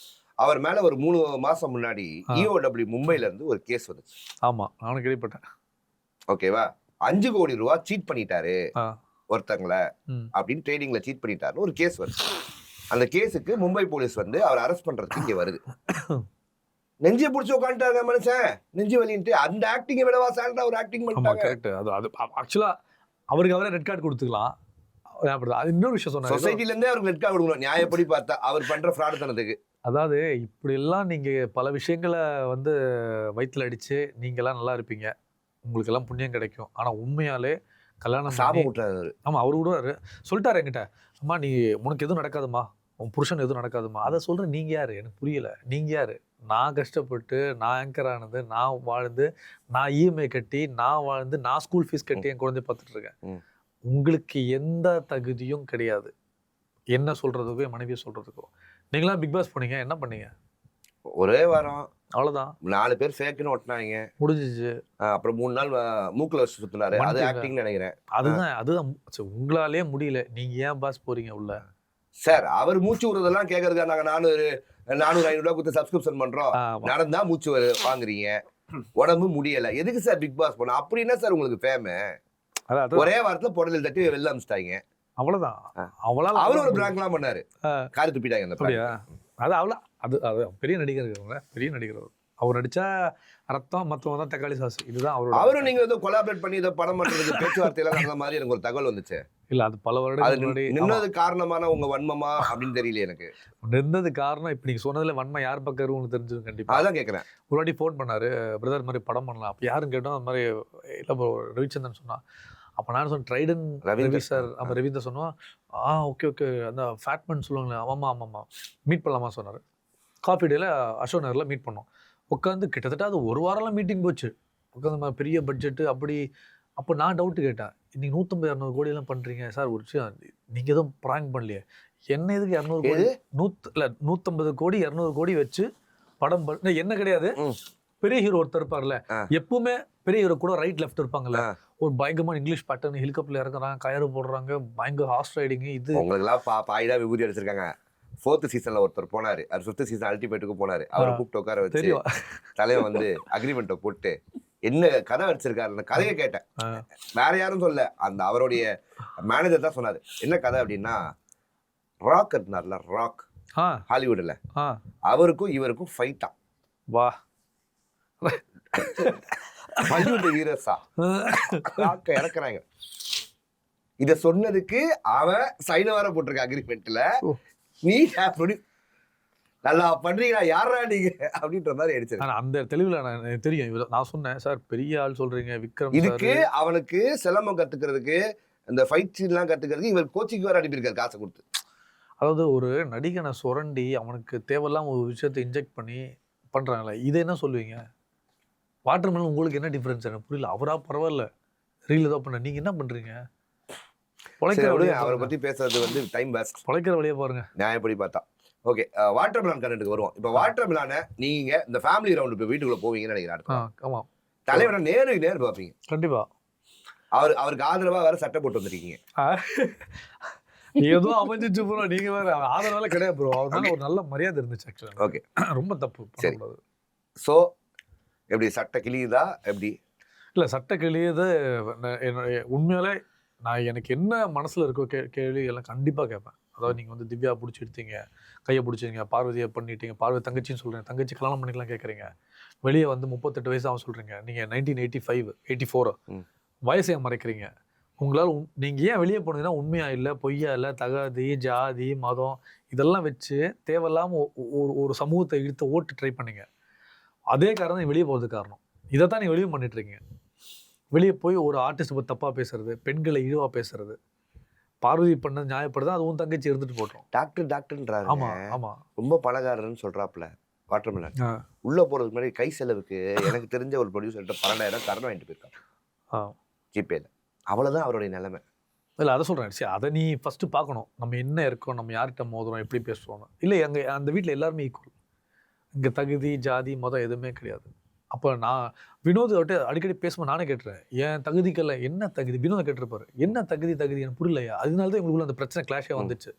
S1: அவர் மேல ஒரு 3 மாசம் முன்னாடி EOW மும்பைல இருந்து ஒரு கேஸ் வந்துச்சு.
S2: ஆமா, நானும் கேள்விப்பட்டேன்.
S1: ஓகேவா, 5 கோடி ரூபாய் சீட் பண்ணிட்டாரு ஒருத்தங்கள அப்படின்னு ட்ரேடிங்ல சீட் பண்ணிட்டாருன்னு ஒரு கேஸ் வருது. அந்த கேஸுக்கு மும்பை போலீஸ் வந்து அவர் அரெஸ்ட் பண்றதுக்கு இங்க வருது. நெஞ்சிய புடிச்சு உட்காந்துட்டாங்க மனுஷன், நெஞ்சு வலின்ட்டு. அந்த ஆக்டிங் விடவா சாண்டா ஒரு ஆக்டிங் பண்ணிட்டாங்க.
S2: கரெக்ட். அது ஆக்சுவலா அவருக்கு அவரே ரெட் கார்டு கொடுத்துக்கலாம். அது இன்னொரு விஷயம் சொன்னாரு,
S1: சொசைட்டில இருந்தே அவருக்கு ரெட் கார்டு கொடுக்கணும் நியாயப்படி பார்த்தா அவர் பண்ற ஃப்ராட் தனத்துக்கு.
S2: அதாவது இப்படி எல்லாம் நீங்க பல விஷயங்களை வந்து வயிற்றுல அடிச்சு நீங்க எல்லாம் நல்லா இருப்பீங்க, உங்களுக்கு எல்லாம் புண்ணியம் கிடைக்கும். ஆனா உண்மையாலே கல்யாணம்
S1: சாபம் விட்டுறாரு.
S2: ஆமா, அவரு விடுவாரு. சொல்லிட்டாரு என்கிட்ட, அம்மா நீ உனக்கு எதுவும் நடக்காதுமா, உன் புருஷன் எதுவும் நடக்காதுமா. அதை சொல்றேன். நீங்க யாரு எனக்கு புரியல. நீங்க யாரு? நான் கஷ்டப்பட்டு நான் ஆங்கர் ஆனது, நான் வாழ்ந்து, நான் இஎம்ஐ கட்டி, நான் வாழ்ந்து, நான் ஸ்கூல் ஃபீஸ் கட்டி என் குழந்தைய பார்த்துட்டு இருக்கேன். உங்களுக்கு எந்த தகுதியும் கிடையாது என்ன சொல்றதுக்கோ என் மனைவியை சொல்றதுக்கோ. நீங்களாம் பிக் பாஸ் போனீங்க, என்ன பண்ணீங்க?
S1: ஒரே வாரம்
S2: அவ்வளவுதான்.
S1: 4 பேர் ஃபேக்னு ஒட்டினாங்க, முடிஞ்சிச்சு. அப்புறம் 3 நாள் மூக்குல வச்சு சுத்தினாரு. அது ஆக்டிங் நினைக்கிறேன்.
S2: அதுதான் உங்களாலே முடியல. நீங்க ஏன் பாஸ் போறீங்க உள்ள?
S1: சார் அவர் மூச்சு விடுறதெல்லாம் கேட்கறதுக்கா நாங்க 400-500 ரூபாய் கொடுத்து சப்ஸ்கிரிப்ஷன் பண்றோம். நடந்தா மூச்சு வாங்குறீங்க, உடம்பு முடியல, எதுக்கு சார் பிக் பாஸ் போன? அப்படி என்ன சார் உங்களுக்கு ஃபேமு? ஒரே வாரத்துல புடலில் தட்டி வெளில அமிச்சிட்டாங்க, அவ்வளவுதான். அவரு ஒரு பிராங்க்லாம் பண்ணாரு, காரி துப்பிட்டாங்க. அந்த
S2: அது அவ்வளோ அது பெரிய நடிகர், பெரிய நடிகர். அவர் நடிச்சா ரத்தம், மற்றவங்க தான் தக்காளி சாஸ். இதுதான் அவரோட.
S1: அவரும் நீங்க ஏதோ கொலாபரேட் பண்ணி இதை படம் பண்றதுக்கு பேச்சுவார்த்தையெல்லாம் நடந்த மாதிரி எனக்கு ஒரு தகவல் வந்துச்சு.
S2: இல்ல அது பல
S1: அது
S2: வருடங்களுக்கு முன்னாடி.
S1: நின்னது காரணமான உங்க வன்மமா அப்படின்னு தெரியல எனக்கு.
S2: நின்றது காரணம் இப்ப நீங்க சொன்னதுல வன்மை யார் பக்கம் இருக்குன்னு தெரிஞ்சிடும் கண்டிப்பா.
S1: அதான் கேக்குறேன்.
S2: ஒரு வாட்டி ஃபோன் பண்ணாரு, பிரதர் மாதிரி படம் பண்ணலாம். அப்ப யாரும் கேட்டோம் அந்த மாதிரி இல்ல ப்ரோ ரவிச்சந்திரன் சொன்னா. அப்ப நான் சொன்னேன் ட்ரைடன் ரவி சார். அப்ப ரவீந்தர் சொன்னோம், ஓகே ஓகே அந்த ஃபேட்மேன் சொல்லுவாங்களே, ஆமாம் மீட் பண்ணலாமா சொன்னாரு. காஃபி டேல அசோக் நகர்ல மீட் பண்ணோம். உட்காந்து கிட்டத்தட்ட அது ஒரு வாரம்லாம் மீட்டிங் போச்சு. உட்காந்து பெரிய பட்ஜெட்டு அப்படி. அப்போ நான் டவுட்டு கேட்டேன், இன்னைக்கு 150-200 கோடியெல்லாம் பண்ணுறீங்க சார். ஒரு விஷயம், நீங்கள் எதுவும் ப்ராங்க் பண்ணலையே, என்ன எதுக்கு 200 கோடி 150 கோடி 200 கோடி வச்சு படம் என்ன கிடையாது. பெரிய ஹீரோ ஒருத்தர் இருப்பார்ல, எப்பவுமே பெரிய ஹீரோ கூட ரைட் லெஃப்ட் இருப்பாங்கல்ல, ஒரு பயங்கரமான இங்கிலீஷ் பேட்டர்ன், ஹெலிகாப்டர்ல இறக்குறாங்க, கயிறு போடுறாங்க, பயங்கர ஹார்ஸ் ரைடிங். இது
S1: உங்களுக்குலாம் பாயிடா விபூதி அடிச்சிருக்காங்க. 4th சீசன்ல ஒருத்தர் போனாரு, அது 5th சீசன் அல்டிமேட்டுக்கு போனாரு. அவரை கூப்பிட்டு உட்கார வச்சு தலைவன் வந்து அக்ரிமெண்ட்டை போட்டு என்ன கதை அடிச்சிருக்காரு. அந்த கதையை கேட்டேன், வேற யாரும் சொல்ல, அந்த அவருடைய மேனேஜர் தான் சொன்னாரு. என்ன கதை அப்படின்னா, ராக் இருந்தார்ல, ராக் ஹாலிவுட்ல, அவருக்கும் இவருக்கும் ஃபைட்டா.
S2: வா
S1: ஹாலிவுட் ஹீரோஸா ராக்க இறக்குறாங்க. இத சொன்னதுக்கு அவன் சைன வேற போட்டிருக்க அக்ரிமெண்ட்ல. நீ நல்லா பண்றீங்களா, யாரா நீங்க அப்படின்ற மாதிரி அடிச்சிருக்கேன்.
S2: அந்த தெளிவுல நான் தெரியும். நான் சொன்னேன் சார் பெரிய ஆள் சொல்றீங்க விக்ரம்.
S1: இதுக்கு அவனுக்கு சிலம்பம் கத்துக்கிறதுக்கு, இந்த ஃபைட் சீன்லாம் கத்துக்கிறதுக்கு இவர் கோச்சிங் வேற அனுப்பியிருக்காரு காசை கொடுத்து.
S2: அதாவது ஒரு நடிகனை சுரண்டி அவனுக்கு தேவையில்லாம ஒரு விஷயத்தை இன்ஜெக்ட் பண்ணி பண்றாங்களே, இதை என்ன சொல்லுவீங்க? வாட்டர்மெலன் உங்களுக்கு என்ன டிஃபரன்ஸ் எனக்கு புரியல. அவரா பரவாயில்ல ரீல் ஏதோ பண்ண, நீங்க என்ன பண்றீங்க?
S1: அவரை பத்தி பேசுறது வந்து டைம் வேஸ்ட்.
S2: பொழைக்கிற வழியை பாருங்க
S1: நியாயப்படி பார்த்தா. ஓகே, வாட்டர் மிலான் கண்டென்ட்க்கு வருவோம். இப்போ வாட்டர் மிலானை நீங்க இந்த ஃபேமிலி ரவுண்ட் இப்போ வீட்டுக்குள்ள போவீங்கன்னு நினைக்கிறேன்.
S2: ஆமா,
S1: தலைவரை நேருக்கு நேர் பார்ப்பீங்க
S2: கண்டிப்பா.
S1: அவருக்கு ஆதரவா வேற சட்டை போட்டு வந்திருக்கீங்க.
S2: ஏதோ அமைஞ்சிச்சு ப்ரோ, நீங்க வேற ஆதரவால கிடையாது ப்ரோ. அவர்னால ஒரு நல்ல மரியாதை இருந்துச்சு ஆக்சுவலா.
S1: ஓகே,
S2: ரொம்ப தப்பு.
S1: சரி. சோ எப்படி சட்டை கிளியுதா எப்படி?
S2: இல்ல சட்டை கிளியது உண்மையாலே நான் எனக்கு என்ன மனசுல இருக்கோ கேள்வி எல்லாம் கண்டிப்பா கேட்பேன். அதாவது நீங்க வந்து திவ்யா பிடிச்சி எடுத்தீங்க, கையை பிடிச்சிங்க, பார்வதியை பண்ணிட்டீங்க, பார்வதி தங்கச்சின்னு சொல்றீங்க, தங்கச்சி கல்யாணம் பண்ணிக்கலாம் கேட்குறீங்க, வெளியே வந்து 38 வயசு ஆகும் சொல்றீங்க, நீங்க 1985 84 வயசை மறைக்கிறீங்க. உங்களால் நீங்க ஏன் வெளியே போனீங்கன்னா உண்மையா இல்லை, பொய்யா இல்லை, தகாதி, ஜாதி, மதம் இதெல்லாம் வச்சு தேவையில்லாம ஒரு சமூகத்தை இழுத்து ஓட்டு ட்ரை பண்ணீங்க. அதே காரணம் தான் வெளியே போகிறதுக்கு காரணம். இதை தான் நீங்க வெளியே பண்ணிட்டு இருக்கீங்க. வெளியே போய் ஒரு ஆர்டிஸ்ட் பற்றி தப்பாக பேசுறது, பெண்களை இழிவாக பேசுறது, பார்வதி பண்ணது நியாயப்படுது, அது உன் தங்கச்சி இருந்துட்டு போட்டோம்.
S1: டாக்டர்ன்றாரு.
S2: ஆமா ஆமா,
S1: ரொம்ப பணக்காரர்னு சொல்றாப்புல வாட்டர் மிலான். உள்ள போறதுக்கு முன்னாடி கை செலவுக்கு எனக்கு தெரிஞ்ச ஒரு ப்ரொடியூசர்கிட்ட 12,000 கடன் வாங்கிட்டு போயிருக்காங்க ஜிபேல. அவ்வளவுதான் அவருடைய நிலைமை.
S2: இல்லை அதை சொல்கிறேன். சரி, அதை நீ ஃபஸ்ட்டு பார்க்கணும். நம்ம என்ன இருக்கோம், நம்ம யார்கிட்ட மோதுறோம், எப்படி பேசுகிறோம். இல்லை அங்கே அந்த வீட்டில் எல்லாருமே ஈக்குவல். இங்கே தகுதி, ஜாதி, மதம் எதுவுமே கிடையாது. அப்போ நான் வினோத் அடிக்கடி பேசும்போது நானே கேட்டுறேன், என் தகுதிக்கெல்லாம் என்ன தகுதி? வினோத கேட்டிருப்பாரு, என்ன தகுதி எனக்கு புரியலையா? அதனால தான் இவங்களுக்குள்ள அந்த பிரச்சனை கிளாஷே வந்துச்சு.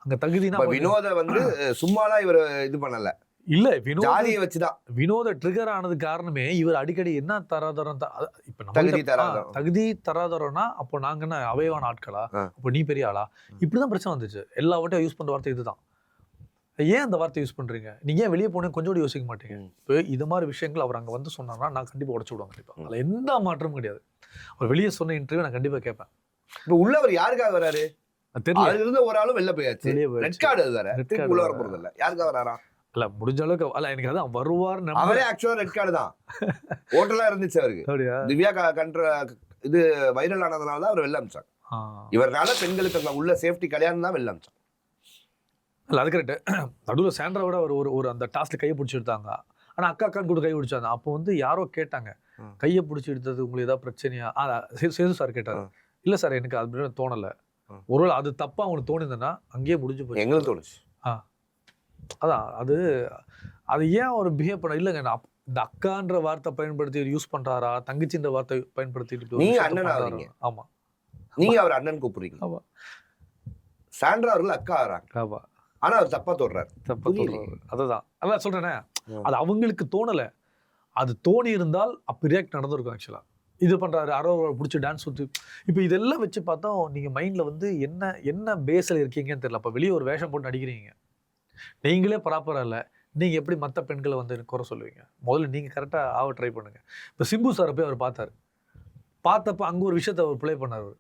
S2: அங்கே தகுதினா
S1: வினோத வந்து சும்மாலாம் இவர் இது பண்ணல.
S2: இல்ல வினோத
S1: ஜாதியை வச்சுதான்
S2: வினோத ட்ரிகர் ஆனது காரணமே இவர் அடிக்கடி என்ன தராதரம். இப்ப தகுதி தராதரம்னா அப்போ நாங்க என்ன அவைவான ஆட்களா? அப்போ நீ பெரிய ஆளா? இப்படிதான் பிரச்சனை வந்துச்சு. எல்லா வாட்டையும் யூஸ் பண்ற வார்த்தை இதுதான். ஏன் அந்த வார்த்தை யூஸ் பண்றீங்க? நீங்க ஏன் வெளியே போனே கொஞ்சம் யோசிக்க மாட்டீங்க? இப்போ இது மாதிரி விஷயங்கள் அவர் அங்க வந்து சொன்னார்னா நான் கண்டிப்பா உடச்சு விடுவேன். கண்டிப்பா அதுல எந்த மாற்றமும் கிடையாது. அவர் வெளியே சொன்ன இன்டர்வியூ நான் கண்டிப்பா கேட்பேன்.
S1: இப்போ உள்ளவர் யாருக்காக வராரு தெரியல. இருந்த ஒரு ஆளும் வெளில போயாச்சு. ரெட் கார்டு வேற, உள்ள வர போறது இல்ல. யாருக்காக வராரா? இல்ல
S2: முடிஞ்ச அளவுக்கு அல்ல, எனக்கு அதான் வருவார்.
S1: அவரே ஆக்சுவலா ரெட் கார்டு தான். ஹோட்டலா இருந்துச்சு அவருக்கு. திவ்யா கண்ட்ர இது வைரல் ஆனதுனால தான் அவர் வெளில அமிச்சாங்க. இவரால பெண்களுக்கு உள்ள சேஃப்டி கல்யாணம் தான் வெளில அமிச்சாங்க.
S2: இல்லை அது கரெக்டு. நடுவில் சாண்ட்ராவோட ஒரு அந்த டாஸ்ல கையை பிடிச்சி எடுத்தாங்க. ஆனால் அக்கான்னு கூட கை பிடிச்சாங்க. அப்போ வந்து யாரோ கேட்டாங்க, கையை பிடிச்சி எடுத்தது உங்களுக்கு ஏதாவது பிரச்சனையா? சேது சார் கேட்டார். இல்லை சார் எனக்கு அது தோணலை. ஒருவேளை அது தப்பா அவங்களுக்கு தோணுதுன்னா அங்கேயே முடிஞ்சு போச்சு.
S1: எங்களுக்கு தோணுச்சு.
S2: அதான் அது ஏன் அவர் பிஹேவ் பண்ண இல்லைங்க. இந்த அக்கான்ற வார்த்தை பயன்படுத்தி யூஸ் பண்றாரா, தங்கச்சின்ற வார்த்தை பயன்படுத்திட்டு
S1: நீங்க அண்ணன் ஆவறீங்க.
S2: ஆமா,
S1: நீங்க அவர் அண்ணன் கூப்பிடுறீங்க. ஆமா, சாண்ட்ரா அவர்கள் அக்கா ஆறாங்க. ஆமா, ஆனா அவர் தப்பா தோடுறாரு.
S2: அதுதான் அதான் சொல்றேனே, அது அவங்களுக்கு தோணல. அது தோணி இருந்தால் அப்ப ரியாக்ட் நடந்திருக்கும். ஆக்சுவலா இது பண்றாரு, அரோ பிடிச்சி டான்ஸ் சுத்து. இப்போ இதெல்லாம் வச்சு பார்த்தா நீங்க மைண்ட்ல வந்து என்ன பேஸ்ல இருக்கீங்கன்னு தெரியல. அப்ப வெளியே ஒரு வேஷம் போட்டு நடிக்கிறீங்க, நீங்களே ப்ராப்பரா இல்லை, நீங்கள் எப்படி மற்ற பெண்களை வந்து குறை சொல்லுவீங்க? முதல்ல நீங்கள் கரெக்டாக ஆக ட்ரை பண்ணுங்கள். இப்போ சிம்பு சாரை போய் அவர் பார்த்தாரு. பார்த்தப்ப அங்கே ஒரு விஷயத்த அவர் ப்ளே பண்ணார்.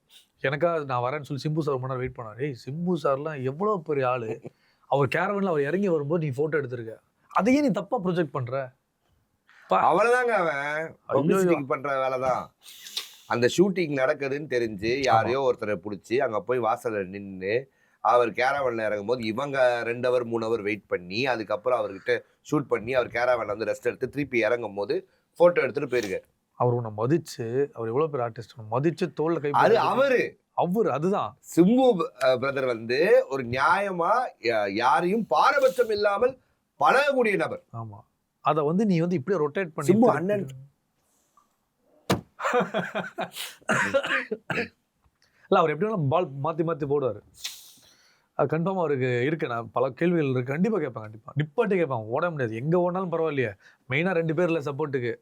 S2: எனக்கா நான் வரேன்னு சொல்லி சிம்பு சார் ரொம்ப நேரம் வெயிட் பண்ணார். ஏய் சிம்பு சார்லாம் எவ்வளோ பெரிய ஆள், அவர் கேரவனில் அவர் இறங்கி வரும்போது நீ ஃபோட்டோ எடுத்திருக்க, அதையே நீ தப்பாக ப்ரொஜெக்ட் பண்ணுற.
S1: அவ்வளவுதாங்க அவன் பப்ளிசிட்டி பண்ற வேலைதான். அந்த ஷூட்டிங் நடக்குதுன்னு தெரிஞ்சு யாரையோ ஒருத்தரை பிடிச்சி அங்க போய் வாசல்ல நின்று அவர் கேரவன்ல இறங்கும் போது இவங்க 2 hour 3 hour வெயிட் பண்ணி அதுக்கப்புறம் அவர்கிட்ட ஷூட் பண்ணி அவர் கேரவன்ல வந்து ரெஸ்ட் எடுத்து திருப்பி இறங்கும் போது போட்டோ எடுத்துட்டு போயிருக்காரு.
S2: அவர் உன்னை மதிச்சு, அவர் எவ்வளவு பேர் ஆர்டிஸ்ட் மதிச்சு தோல்ல கை
S1: அது அவரு
S2: அதுதான்
S1: சிம்பு பிரதர் வந்து ஒரு நியாயமா யாரையும் பாரபட்சம் இல்லாமல் பழகக்கூடிய நபர்.
S2: ஆமா, அத வந்து நீ வந்து இப்படியே ரொட்டேட் பண்ணி
S1: சிம்பு அண்ணன்
S2: இல்ல அவர் எப்படி பால் மாத்தி மாத்தி போடுவாரு. அது கன்ஃபார்மா அவருக்கு இருக்கு. நான் பல கேள்விகள் இருக்கு, கண்டிப்பா கேட்பேன். கண்டிப்பா நிப்பாட்டி கேட்பேன். ஓட முடியாது, எங்க ஓடினாலும் பரவாயில்லையே, மெயினா 2 பேர்ல சப்போர்ட்டுக்கு.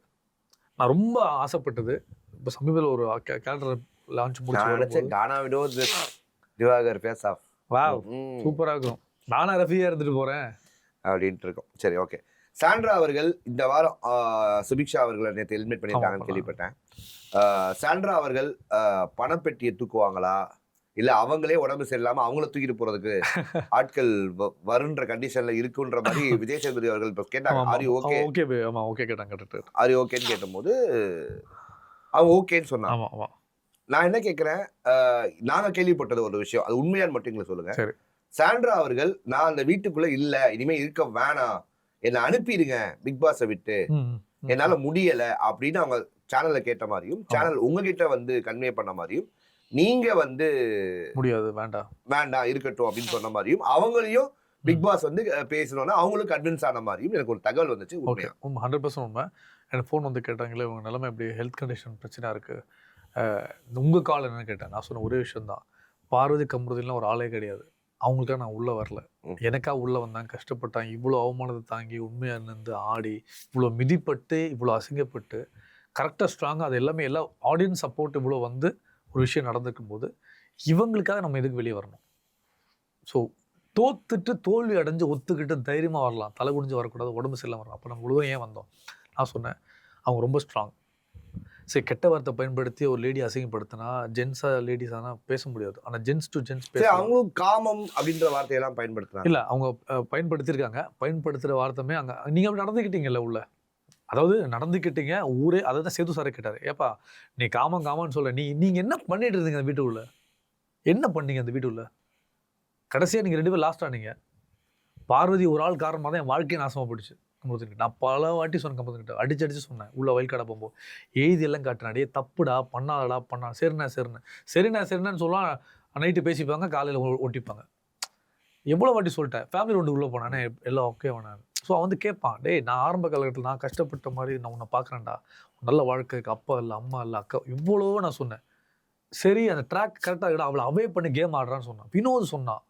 S2: நான் ரொம்ப ஆசைப்பட்டது இப்போ சமீபத்தில் ஒரு கேரக்டர் லான்ச் முடிச்சு
S1: Gana Vinoth Diwakar face off.
S2: Wow சூப்பரா இருக்கும். நானா ரஃபியா இருந்துட்டு போறேன்
S1: அப்படின்ட்டு இருக்கோம். சரி, ஓகே. சாண்ட்ரா அவர்கள் இந்த வாரம் சுபிக்ஷா அவர்களை நேற்று ஹெல்மெட் பண்ணியிருக்காங்கன்னு கேள்விப்பட்டேன். சாண்ட்ரா அவர்கள் பணப்பெட்டியை தூக்குவாங்களா இல்ல அவங்களே உடம்பு சரியில்லாம அவங்கள தூக்கிட்டு போறதுக்கு ஆட்கள் வருன்ற கண்டிஷன்ல இருக்குன்ற மாதிரி விஜய் சேதுபதி அவர்கள் இப்ப கேட்டாங்க. ஆரி ஓகே
S2: கேட்டாங்க.
S1: ஆரி ஓகேன்னு கேட்டபோது அவங்க ஓகேன்னு சொன்னாங்க. நான் என்ன கேட்கிறேன், நாங்க கேள்விப்பட்டது ஒரு விஷயம், அது உண்மையான்னு மட்டும் எங்களை சொல்லுங்க. சாண்ட்ரா அவர்கள் நான் அந்த வீட்டுக்குள்ள இல்ல, இனிமே இருக்க வேணாம், என்னை அனுப்பிடுங்க பிக் பாஸை விட்டு, என்னால முடியல அப்படின்னு அவங்க சேனல்ல கேட்ட மாதிரியும் சேனல் உங்ககிட்ட வந்து கன்வே பண்ண மாதிரியும் நீங்க வந்து
S2: முடியாது வேண்டாம்
S1: இருக்கட்டும் அப்படின்னு சொன்ன மாதிரியும் அவங்களையும் பிக் பாஸ் வந்து பேசணும்னா அவங்களுக்கு கன்வின்ஸ் ஆன மாதிரியும் எனக்கு ஒரு தகவல் வந்துச்சு.
S2: 100% உண்மை. எனக்கு ஃபோன் வந்து கேட்டாங்களே உங்க நிலைமை எப்படி, ஹெல்த் கண்டிஷன் பிரச்சனை இருக்கு, உங்க கால் என்னன்னு கேட்டேன். நான் சொன்ன ஒரே விஷயம் தான், பார்வதி கம்ருதிலாம் ஒரு ஆளே கிடையாது, அவங்களுக்காக நான் உள்ளே வரல, எனக்காக உள்ளே வந்தாங்க, கஷ்டப்பட்டாங்க, இவ்வளோ அவமானத்தை தாங்கி உண்மையாக இருந்து ஆடி இவ்வளோ மிதிப்பட்டு இவ்வளோ அசிங்கப்பட்டு கரெக்டாக ஸ்ட்ராங்காக அது எல்லாமே எல்லா ஆடியன்ஸ் சப்போர்ட் இவ்வளோ வந்து ஒரு விஷயம் நடந்துக்கும் போது இவங்களுக்காக நம்ம எதுக்கு வெளியே வரணும்? ஸோ தோத்துட்டு தோல்வி அடைஞ்சு ஒத்துக்கிட்டு தைரியமாக வரலாம், தலை குடிஞ்சு வரக்கூடாது, உடம்பு சரியில்லாம வரலாம். அப்போ நம்ம முழுவதும் ஏன் வந்தோம்? நான் சொன்னேன் அவங்க ரொம்ப ஸ்ட்ராங். சரி, கெட்ட வார்த்தை பயன்படுத்தி ஒரு லேடி அசிங்கப்படுத்தினா ஜென்ஸா லேடிஸ் ஆனால் பேச முடியாது. ஆனால் ஜென்ஸ் டு ஜென்ஸ் பேச
S1: அவங்களும் காமம் அப்படின்ற வார்த்தையெல்லாம் பயன்படுத்துறாங்க.
S2: இல்லை, அவங்க பயன்படுத்தியிருக்காங்க. பயன்படுத்துகிற வார்த்தைமே அங்கே நீங்கள் அப்படி நடந்துக்கிட்டீங்கல்ல உள்ள, அதாவது நடந்துக்கிட்டீங்க ஊரே. அதை தான் சேது சாரை கேட்டார், ஏப்பா நீ காமன்னு சொல்ல, நீங்கள் என்ன பண்ணிட்டு இருந்தீங்க அந்த வீட்டுக்குள்ள, என்ன பண்ணீங்க அந்த வீட்டுக்குள்ள? கடைசியாக நீங்கள் 2 பேர் லாஸ்ட் ஆனீங்க. பார்வதி ஒரு ஆள் காரணமாக தான் என் வாழ்க்கையை நாசமாக போயிடுச்சு. கமருதீன் நான் பல வாட்டி சொன்னேன், கமருதீன் அடிச்சு சொன்னேன் உள்ள வயல்காடை போகும்போது, எழுதி எல்லாம் காட்டினாடியே தப்புடா, பண்ணாதடா, சரிண்ணான்னு சொல்லலாம். நைட்டு பேசிப்பாங்க, காலையில் ஒட்டிப்பாங்க. எவ்வளோ வாட்டி சொல்லிட்டேன், ஃபேமிலி ஒன்று உள்ளே போனானே எல்லாம் ஓகே வேணான்னு. ஸோ அவன் வந்து கேட்பான், டேய் நான் ஆரம்ப காலகட்டத்தில் நான் கஷ்டப்பட்ட மாதிரி நான் உன்னை பார்க்குறேன்டா, நல்ல வாழ்க்கைக்கு அப்பா இல்லை அம்மா இல்லை அக்கா இவ்வளோ நான் சொன்னேன். சரி அந்த ட்ராக் கரெக்டாக இருக்கா, அவளை அவே பண்ணி கேம் ஆடுறான்னு சொன்னான். வினோத் சொன்னான்,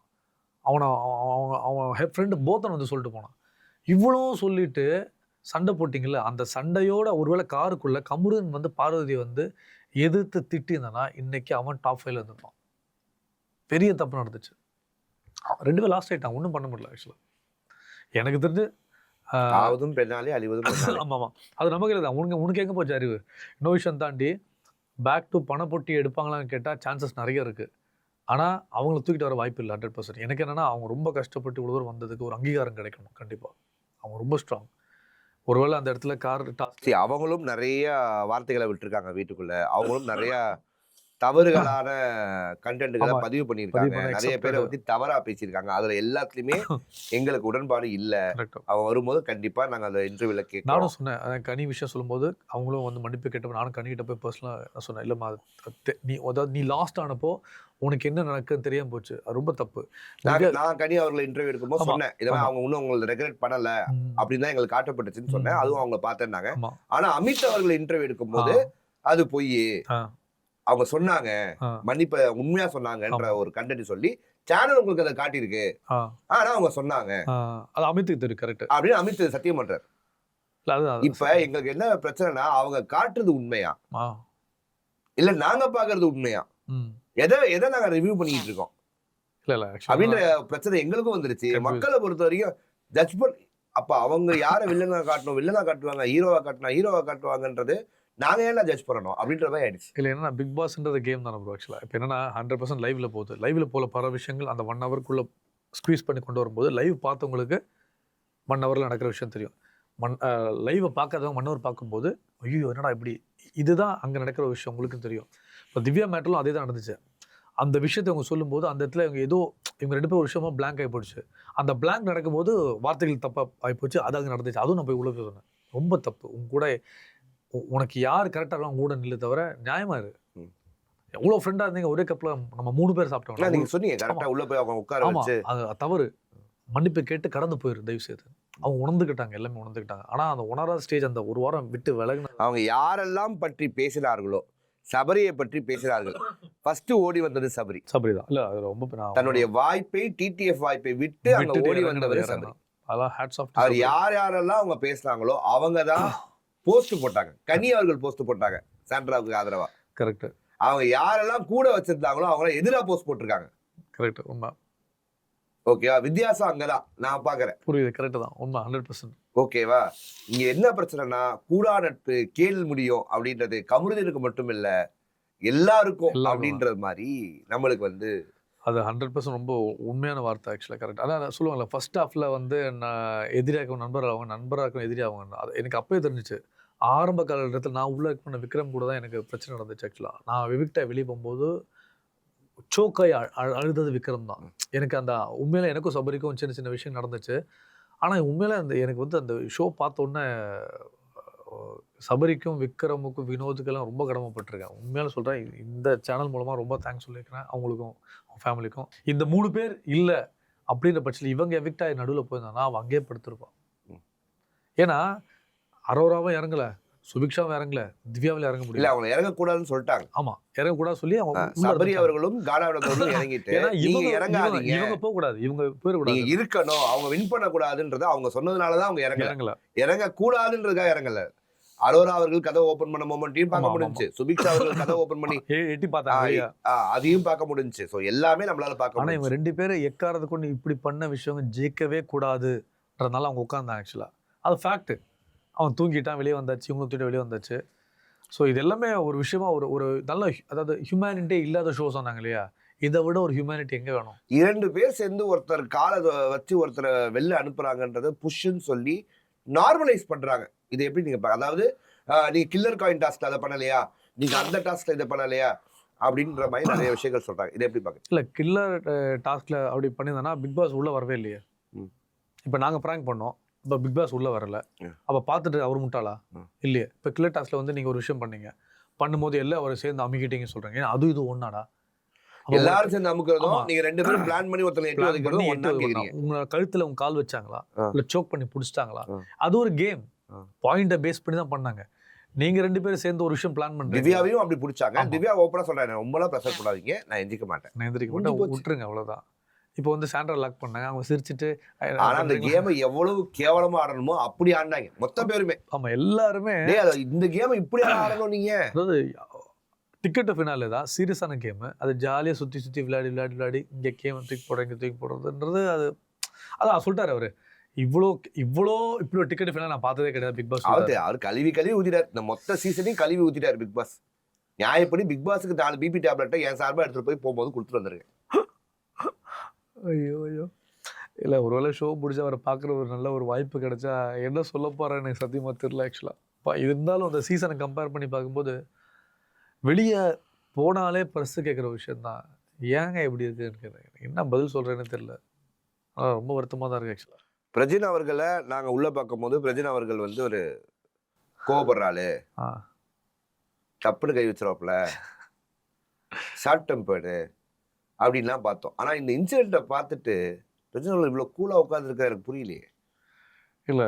S2: அவன் ஃப்ரெண்டு போத்தன் வந்து சொல்லிட்டு போனான். இவ்வளோ சொல்லிட்டு சண்டை போட்டிங்கல்ல, அந்த சண்டையோட ஒருவேளை காருக்குள்ள கமருதீன் வந்து பார்வதியை வந்து எதிர்த்து திட்டிருந்தானா இன்னைக்கு அவன் டாப் 5ல இருந்திருப்பான். பெரிய தப்பு நடந்துச்சு. 2 பேர் லாஸ்ட் ஆயிட்டான், ஒன்றும் பண்ண முடியல. ஆக்சுவலாக எனக்கு தெரிஞ்சு
S1: ஆவதும் பெண்ணாலே அழிவதும்.
S2: ஆமாம், அது நமக்கு இல்லை தான். உனக்கு எங்கே போச்சு அறிவு? இன்னொரு விஷயம் தாண்டி பேக் டு பணப்பொட்டி எடுப்பாங்களான்னு கேட்டால் சான்சஸ் நிறைய இருக்குது. ஆனால் அவங்கள தூக்கிட்டு வர வாய்ப்பு இல்லை 100%. எனக்கு என்னென்னா அவங்க ரொம்ப கஷ்டப்பட்டு இவ்வளோ தூரம் வந்ததுக்கு ஒரு அங்கீகாரம் கிடைக்கணும். கண்டிப்பாக அவங்க ரொம்ப ஸ்ட்ராங். ஒருவேளை அந்த இடத்துல
S1: அவங்களும் நிறைய வார்த்தைகளை விட்டுருக்காங்க வீட்டுக்குள்ள, அவங்களும் நிறைய தவறுகளான கண்டென்ட்களை பதிவு பண்ணியிருக்காங்க, நிறைய பேரை பற்றி தவறா பேசியிருக்காங்க. அதுல எல்லாத்துலயுமே எங்களுக்கு உடன்பாடு இல்லை. அவன் வரும்போது கண்டிப்பா நாங்கள் அந்த இன்டர்வியூல கேட்க.
S2: நானும் சொன்னேன், கனி விஷயம் சொல்லும்போது அவங்களும் வந்து மன்னிப்பு கேட்டப்போ நானும் கனிக்கிட்ட போய் பர்சனலாக சொன்னேன், இல்லைம்மா நீ லாஸ்ட் ஆனப்போ உனக்கு என்ன நடக்குன்னு தெரியாம போச்சு, அது ரொம்ப தப்பு.
S1: நான் கனி அவர்களை இன்டர்வியூ எடுக்கும்போது சொன்னேன், இதெல்லாம் அவங்க இன்னும் உங்களுக்கு ரெகுலேட் பண்ணல அப்படின்னு தான் எங்களுக்கு காட்டப்பட்டுச்சுன்னு சொன்னேன். அதுவும் அவங்க பார்த்துருந்தாங்க. ஆனா அமித் அவர்களை இன்டர்வியூ எடுக்கும்போது அது பொய், அவங்க சொன்னாங்க மன்னிப்ப உண்மையா சொன்னாங்கன்ற ஒரு கண்டென்ட் சொல்லி சேனல் உங்களுக்கு அதை காட்டியிருக்கு, ஆனா அவங்க சொன்னாங்க
S2: அது அமித்துக்கு தெரியும் கரெக்ட்
S1: அப்படின்னு அமித் சத்தியம் பண்றாரு. இப்ப எங்களுக்கு என்ன பிரச்சனைனா அவங்க காட்டுறது உண்மையா இல்ல நாங்க பாக்குறது உண்மையா, எதை நாங்க ரிவ்யூ பண்ணிட்டு இருக்கோம் அப்படின்ற பிரச்சனை எங்களுக்கும் வந்துருச்சு. மக்களை பொறுத்த வரைக்கும் ஜட்ஜ் பண்ண அப்ப அவங்க யாரை வில்லனா காட்டணும், வில்லனா காட்டுவாங்க, ஹீரோவா காட்டுவாங்கன்றது நாங்க ஏன்டா ஜட்ஜ் பண்ணணும் அப்படின்ற மாதிரி ஆயிடுச்சு.
S2: இல்லை என்னன்னா பிக் பாஸ்ன்றது கேம் தானே ப்ரோ ஆக்சுவலாக. இப்போ என்னன்னா 100% லைவ்ல போகுது. லைவ்ல போல பல விஷயங்கள் அந்த 1 ஹவருக்குள்ள ஸ்குவீஸ் பண்ணி கொண்டு வரும்போது லைவ் பார்த்தவங்களுக்கு 1 ஹவரில் நடக்கிற விஷயம் தெரியும். லைவை பார்க்காதவங்க 1 ஹவர் பார்க்கும்போது ஐயோ என்னடா இப்படி, இதுதான் அங்கே நடக்கிற விஷயம் உங்களுக்கும் தெரியும். இப்போ திவ்யா மேட்டர்லும் அதே தான் நடந்துச்சு. அந்த விஷயத்தை அவங்க சொல்லும்போது அந்த இடத்துல இவங்க ஏதோ இவங்க 2 பேரும் ஒரு விஷயமா பிளாங்க் ஆகி போயிடுச்சு. அந்த பிளாங்க் நடக்கும்போது வார்த்தைகள் தப்பாக ஆகிப்போச்சு. அது அங்கே நடந்துச்சு. அதுவும் நான் போய் உள்ள போய் சொன்னேன், ரொம்ப தப்பு. உங்க கூட உனக்கு யார் கரெக்டாக இருக்கோ அவங்க கூட நில்லு தவிர நியாயமா இரு. எவ்வளோ ஃப்ரெண்டாக இருந்தீங்க, ஒரே கப்பில் நம்ம 3 பேர் சாப்பிட்டோம்.
S1: நீங்க சொன்னீங்க கரெக்டா உள்ள போய் அவங்க உட்கார
S2: ஆமா,
S1: வச்சு.
S2: அது தவறு. மன்னிப்பு கேட்டு கடந்து போயிரு தயவு செய்து. அவங்க உணர்ந்துக்கிட்டாங்க, எல்லாமே உணர்ந்துக்கிட்டாங்க. ஆனா அந்த உணராத ஸ்டேஜ் அந்த 1 வாரம் விட்டு விலகுன
S1: அவங்க யாரெல்லாம் பற்றி பேசினார்களோ, சபரியை பற்றி பேசினார்கள், ஃபர்ஸ்ட் ஓடி வந்தது சபரி.
S2: சபரி தான். இல்ல அது ரொம்ப
S1: தன்னுடைய வாய்ப்பை, டிடிஎஃப் வாய்ப்பை விட்டு அங்க
S2: விட்டுட்டு
S1: ஓடி
S2: இறங்குனது
S1: வந்தவர்
S2: இறங்குனது.
S1: சபரி.
S2: அதான் ஹேட்ஸ் ஆஃப்.
S1: அவர் யாரெல்லாம் அவங்க பேசினாங்களோ அவங்க தான் போஸ்ட் போட்டாங்க. கனி அவர்கள் போஸ்ட் போட்டாங்க சாண்ட்ராவுக்கு ஆதரவா.
S2: கரெக்ட்.
S1: அவங்க யாரெல்லாம் கூட வச்சிருந்தாங்களோ அவங்க எதிராக போஸ்ட் போட்டிருக்காங்க.
S2: கரெக்ட். உண்மை.
S1: ஓகேவா? வித்தியாசம் அங்கதான் நான் பாக்குறேன்.
S2: புரியுது. கரெக்ட் தான். உண்மை 100%.
S1: ஓகேவா? இங்க என்ன பிரச்சனைனா கூடா நட்பு கேள் முடியும் அப்படின்றது கமருதீனுக்கு மட்டும் இல்ல எல்லாருக்கும் அப்படின்றது மாதிரி நம்மளுக்கு வந்து
S2: அது 100% ரொம்ப உண்மையான வார்த்தை ஆக்சுவலாக. கரெக்ட். அதான் சொல்லுவாங்கல்ல ஃபர்ஸ்ட் ஹாஃப்ல வந்து நான் எதிரியாக்கும் நண்பர் அவங்க, நண்பராக்கும் எதிரி அவங்க. அது எனக்கு அப்பவே தெரிஞ்சிச்சு. ஆரம்ப காலகட்டத்தில் நான் உள்ள பண்ண விக்ரம் கூட தான் எனக்கு பிரச்சனை நடந்துச்சு ஆக்சுவலாக. நான் விவிக்டா வெளியே போகும்போது சோக்காய் அழுதது விக்ரம் தான். எனக்கு அந்த உண்மையில எனக்கும் சபரிக்கும் சின்ன சின்ன விஷயம் நடந்துச்சு. ஆனால் உண்மையில அந்த எனக்கு வந்து அந்த ஷோ பார்த்த உடனே சபரிக்கும் விக்ரமுக்கும் வினோதுக்கெல்லாம் ரொம்ப கடமைப்பட்டிருக்கேன். உண்மையில சொல்கிறேன். இந்த சேனல் மூலமாக ரொம்ப தேங்க்ஸ் சொல்லியிருக்கிறேன் அவங்களுக்கும் அவங்க ஃபேமிலிக்கும். இந்த 3 பேர் இல்லை அப்படின்ற பட்சத்தில் இவங்க எவிக்ட் ஆகி நடுவில் போயிருந்தாங்கன்னா அவன் அங்கேயே படுத்திருப்பான். ஏன்னா அரோராவும் இறங்கல, சுபிக்ஷாவும் இறங்கல, திவ்யாவில் இறங்க முடியல.
S1: அவங்க இறங்கக்கூடாதுன்னு சொல்லிட்டாங்க.
S2: ஆமா, இறங்கக்கூடாது சொல்லி அவங்க
S1: சபரி அவர்களும் கானாவிடத்தவர்களும் இறங்கிட்டு நீங்க இறங்காதீங்க,
S2: இவங்க போகக்கூடாது, இவங்க போயிடக்கூடாது,
S1: நீங்க இருக்கணும், அவங்க வின் பண்ணக்கூடாதுன்றதை அவங்க சொன்னதுனாலதான் அவங்க இறங்கல. இறங்கக்கூடாதுன்றதுக்காக இறங்கல. அரோரா அவர்கள் கதை ஓபன் பண்ண மொமெண்ட்டையும் பார்க்க முடிஞ்சுச்சு. சுபிக்ஷா அவர்கள் கதை ஓபன் பண்ணி
S2: எட்டி பார்த்தாங்க,
S1: அதையும் பார்க்க முடிஞ்சுச்சு. சோ எல்லாமே நம்மளால பார்க்க
S2: ஆனா
S1: முடியும்.
S2: இவங்க 2 பேரும் எக்காரது கொண்டு இப்படி பண்ண விஷயம் ஜெயிக்கவே கூடாதுன்றதுனால அவங்க உட்கார்ந்தாங்க ஆக்சுவலா. அது ஃபேக்ட். அவன் தூங்கிட்டான், வெளியே வந்தாச்சு, இவங்க தூக்கிட்டு வெளியே வந்தாச்சு. ஸோ இது எல்லாமே ஒரு விஷயமா ஒரு நல்ல அதாவது ஹியூமனிட்டியே இல்லாத ஷோ சொன்னாங்க இல்லையா, இதை விட ஒரு ஹியூமனிட்டி எங்கே வேணும்? 2
S1: பேர் சேர்ந்து ஒருத்தர் காலை வச்சு ஒருத்தரை வெளில அனுப்புறாங்கன்றத புஷ்ன்னு சொல்லி நார்மலைஸ் பண்றாங்க. இது எப்படி நீங்க அதாவது நீங்க கில்லர் காயின் டாஸ்க் அதை பண்ணலையா, நீங்க அந்த டாஸ்க்ல இதை பண்ணலையா அப்படின்ற மாதிரி நிறைய விஷயங்கள் சொல்றாங்க. இதை எப்படி பாக்க?
S2: இல்ல கில்லர் டாஸ்க்ல அப்படி பண்ணியிருந்தா பிக் பாஸ் உள்ள வரவே இல்லையே. இப்போ நாங்க பிராங்க் பண்ணோம், இப்போ பிக் பாஸ் உள்ள வரல, அப்ப பார்த்துட்டு அவர் முட்டாளா? இல்லையே. இப்போ கில்லர் டாஸ்க்ல வந்து நீங்க ஒரு விஷயம் பண்ணீங்க, பண்ணும்போது எல்லாம் அவர் சேர்ந்து அமுக்கிட்டீங்கன்னு சொல்றாங்க. ஏன்னா அது இது ஒன்னாடா?
S1: எல்லாரும் சேர்ந்து அமுக்குறதும் நீங்க 2 பேரும் பிளான் பண்ணி ஒருத்தனை எட்டு வைக்கிறதும் ஒண்ணா கேக்குறீங்க.
S2: உங்க கழுத்துல உங்க கால் வச்சாங்களா, இல்ல சோக் பண்ணி புடிச்சிட்டாங்களா? அது ஒரு கேம். பாயிண்ட பேஸ் பண்ணி தான் பண்ணாங்க. நீங்க 2 பேரும் சேர்ந்து ஒரு விஷயம் பிளான் பண்றீங்க.
S1: திவ்யாவையும் அப்படி புடிச்சாங்க. திவ்யா ஓப்பனா சொல்றாங்க, ரொம்பலாம் பிரஷர் போடாதீங்க, நான் எந்திரிக்க மாட்டேன்,
S2: நான் எந்திரிக்க மாட்டேன், விட்டுருங்க அவ்வளவுதான். இப்போ வந்து சாண்ட்ரா லாக் பண்ணாங்க, அவங்க சிரிச்சிட்டு.
S1: ஆனா அந்த கேமை எவ்வளவு கேவலமா ஆடணுமோ அப்படி ஆடினாங்க மொத்த பேருமே.
S2: ஆமா, எல்லாருமே
S1: இந்த கேமை இப்படி ஆடணும். நீங்க
S2: அதாவது டிக்கெட் ஃபினாலே தான் சீரியஸான கேம். அது ஜாலியா சுத்தி சுத்தி விளையாடி இங்க கேம் தூக்கி போடுற, இங்க தூக்கி போடுறதுன்றது அது அதான் சொல்லிட்டாரு அவரு. இப்படி ஒரு டிக்கெட் ஃபினாலே நான் பார்த்ததே கிடையாது பிக் பாஸ்.
S1: அவர் கழுவி ஊத்திட்டார். இந்த மொத்த சீசனையும் கழுவி ஊத்திட்டாரு பிக் பாஸ். நியாயப்படி பிக் பாஸுக்கு 4 பிபி டேப்லெட்டை என் சார்பா எடுத்துட்டு போய் போகும்போது கொடுத்துட்டு வந்துருங்க.
S2: ஐயோ இல்லை, ஒருவேளை ஷோ முடிச்சு அவரை பார்க்குற ஒரு நல்ல ஒரு வாய்ப்பு கிடைச்சா என்ன சொல்ல போகிறேன்னு எனக்கு சத்தியமாக தெரியல ஆக்சுவலாக. இருந்தாலும் அந்த சீசனை கம்பேர் பண்ணி பார்க்கும்போது வெளியே போனாலே பர்ஸு கேட்குற விஷயந்தான். ஏங்க இப்படி இருக்குன்னு என்ன பதில் சொல்கிறேன்னு தெரியல. ரொம்ப வருத்தமாக தான் இருக்கு ஆக்சுவலாக.
S1: பிரஜின் அவர்களை நாங்கள் உள்ளே பார்க்கும்போது பிரஜின் அவர்கள் வந்து ஒரு கோபப்படுறாளு, தப்புன்னு கை வச்சிருவாப்புல, ஷார்ட் டெம்பர்டு அப்படின்லாம் பார்த்தோம். ஆனால் இந்த இன்சிடென்ட்டை பார்த்துட்டு பிரஜின் அவர்கள் இவ்வளோ கூலாக உட்காந்துருக்க எனக்கு புரியலையே.
S2: இல்லை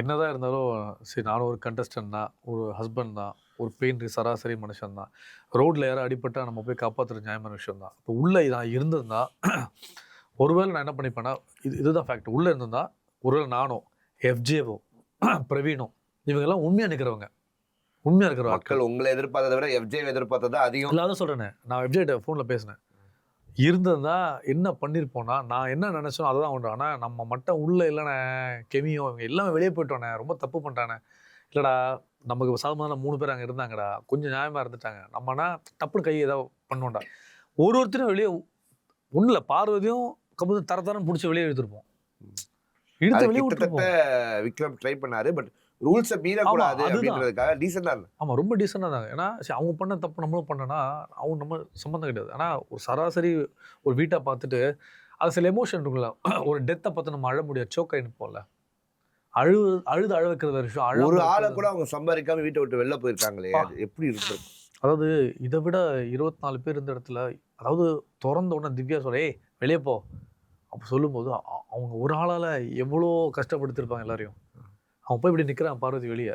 S2: என்னதான் இருந்தாலும் நானும் ஒரு கண்டஸ்டன்ட் தான், ஒரு ஹஸ்பண்ட் தான், ஒரு பெயின் சராசரி மனுஷன் தான். ரோட்டில் யாரும் அடிப்பட்டால் நம்ம போய் காப்பாற்றுற நியாயமான விஷயம் தான். இப்போ உள்ளே நான் இருந்திருந்தா ஒருவேளை நான் என்ன பண்ணிப்பேன்னா, இதுதான் ஃபேக்ட். உள்ளே இருந்திருந்தா ஒருவேளை நானும் எஃப்ஜேவோ பிரவீனும் இவங்கெல்லாம் உண்மையாக நிற்கிறவங்க, உண்மையாக இருக்கிற
S1: மக்கள் உங்களை எதிர்பார்த்ததை விட எஃப்ஜே எதிர்பார்த்ததா அதிகம்.
S2: இல்லாத சொல்கிறேன்னு நான் எஃப்ஜே ஃபோனில் பேசினேன். இருந்ததுன்னா என்ன பண்ணியிருப்போம்னா, நான் என்ன நினச்சேனோ அதை தான் உண்டு. ஆனால் நம்ம மட்டும் உள்ள இல்லைண்ணே, கெமியோ இவங்க எல்லாமே வெளியே போயிட்டோண்ணே, ரொம்ப தப்பு பண்ணிட்டானே. இல்லைடா, நமக்கு சாதமான 3 பேர் அங்கே இருந்தாங்கடா, கொஞ்சம் நியாயமாக இருந்துட்டாங்க. நம்மனா டப்புன்னு கை ஏதாவது பண்ணோம்டா. ஒருத்தரும் வெளியே ஒன்றும் இல்லை, பார்வதியும் கமுது தரன்னு பிடிச்சி வெளியே எடுத்துருப்போம். இழுத்து வெளியே
S1: கிட்டத்தட்ட
S2: விட்டுருப்போம்.
S1: விக்ரம் ட்ரை பண்ணாரு. பட் ரூல்ஸை மீறக்கூடாது
S2: அதுதான்.
S1: அப்படின்றதுக்காக டீசெண்டா இருந்தா.
S2: ஆமாம், ரொம்ப டீசெண்டாக இருந்தாங்க. ஏன்னா சரி, அவங்க பண்ண தப்பு நம்மளும் பண்ணனா அவங்க நம்ம சம்மந்தம் கிடையாது. ஆனால் ஒரு சராசரி ஒரு வீட்டை பார்த்துட்டு அது சில எமோஷன் இருக்குல்ல, ஒரு டெத்தை பார்த்து நம்ம அழ முடியாது, சோக் ஆகி நிற்போம்ல. அழுது அழ வைக்கிறது ஒரு விஷயம்.
S1: ஒரு ஆளை கூட அவங்க சம்பாதிக்காம வீட்டை விட்டு வெளில போயிருக்காங்களே, அது எப்படி இருக்கு?
S2: அதாவது இதை விட 24 பேர் இருந்த இடத்துல, அதாவது திறந்த உடனே திவ்யா சொல்ல, ஏய் வெளியே போ அப்போ சொல்லும்போது அவங்க ஒரு ஆளால் எவ்வளோ கஷ்டப்படுத்திருப்பாங்க எல்லாரையும். அவன் போய் இப்படி நிற்கிறான் பார்வதி வெளியே.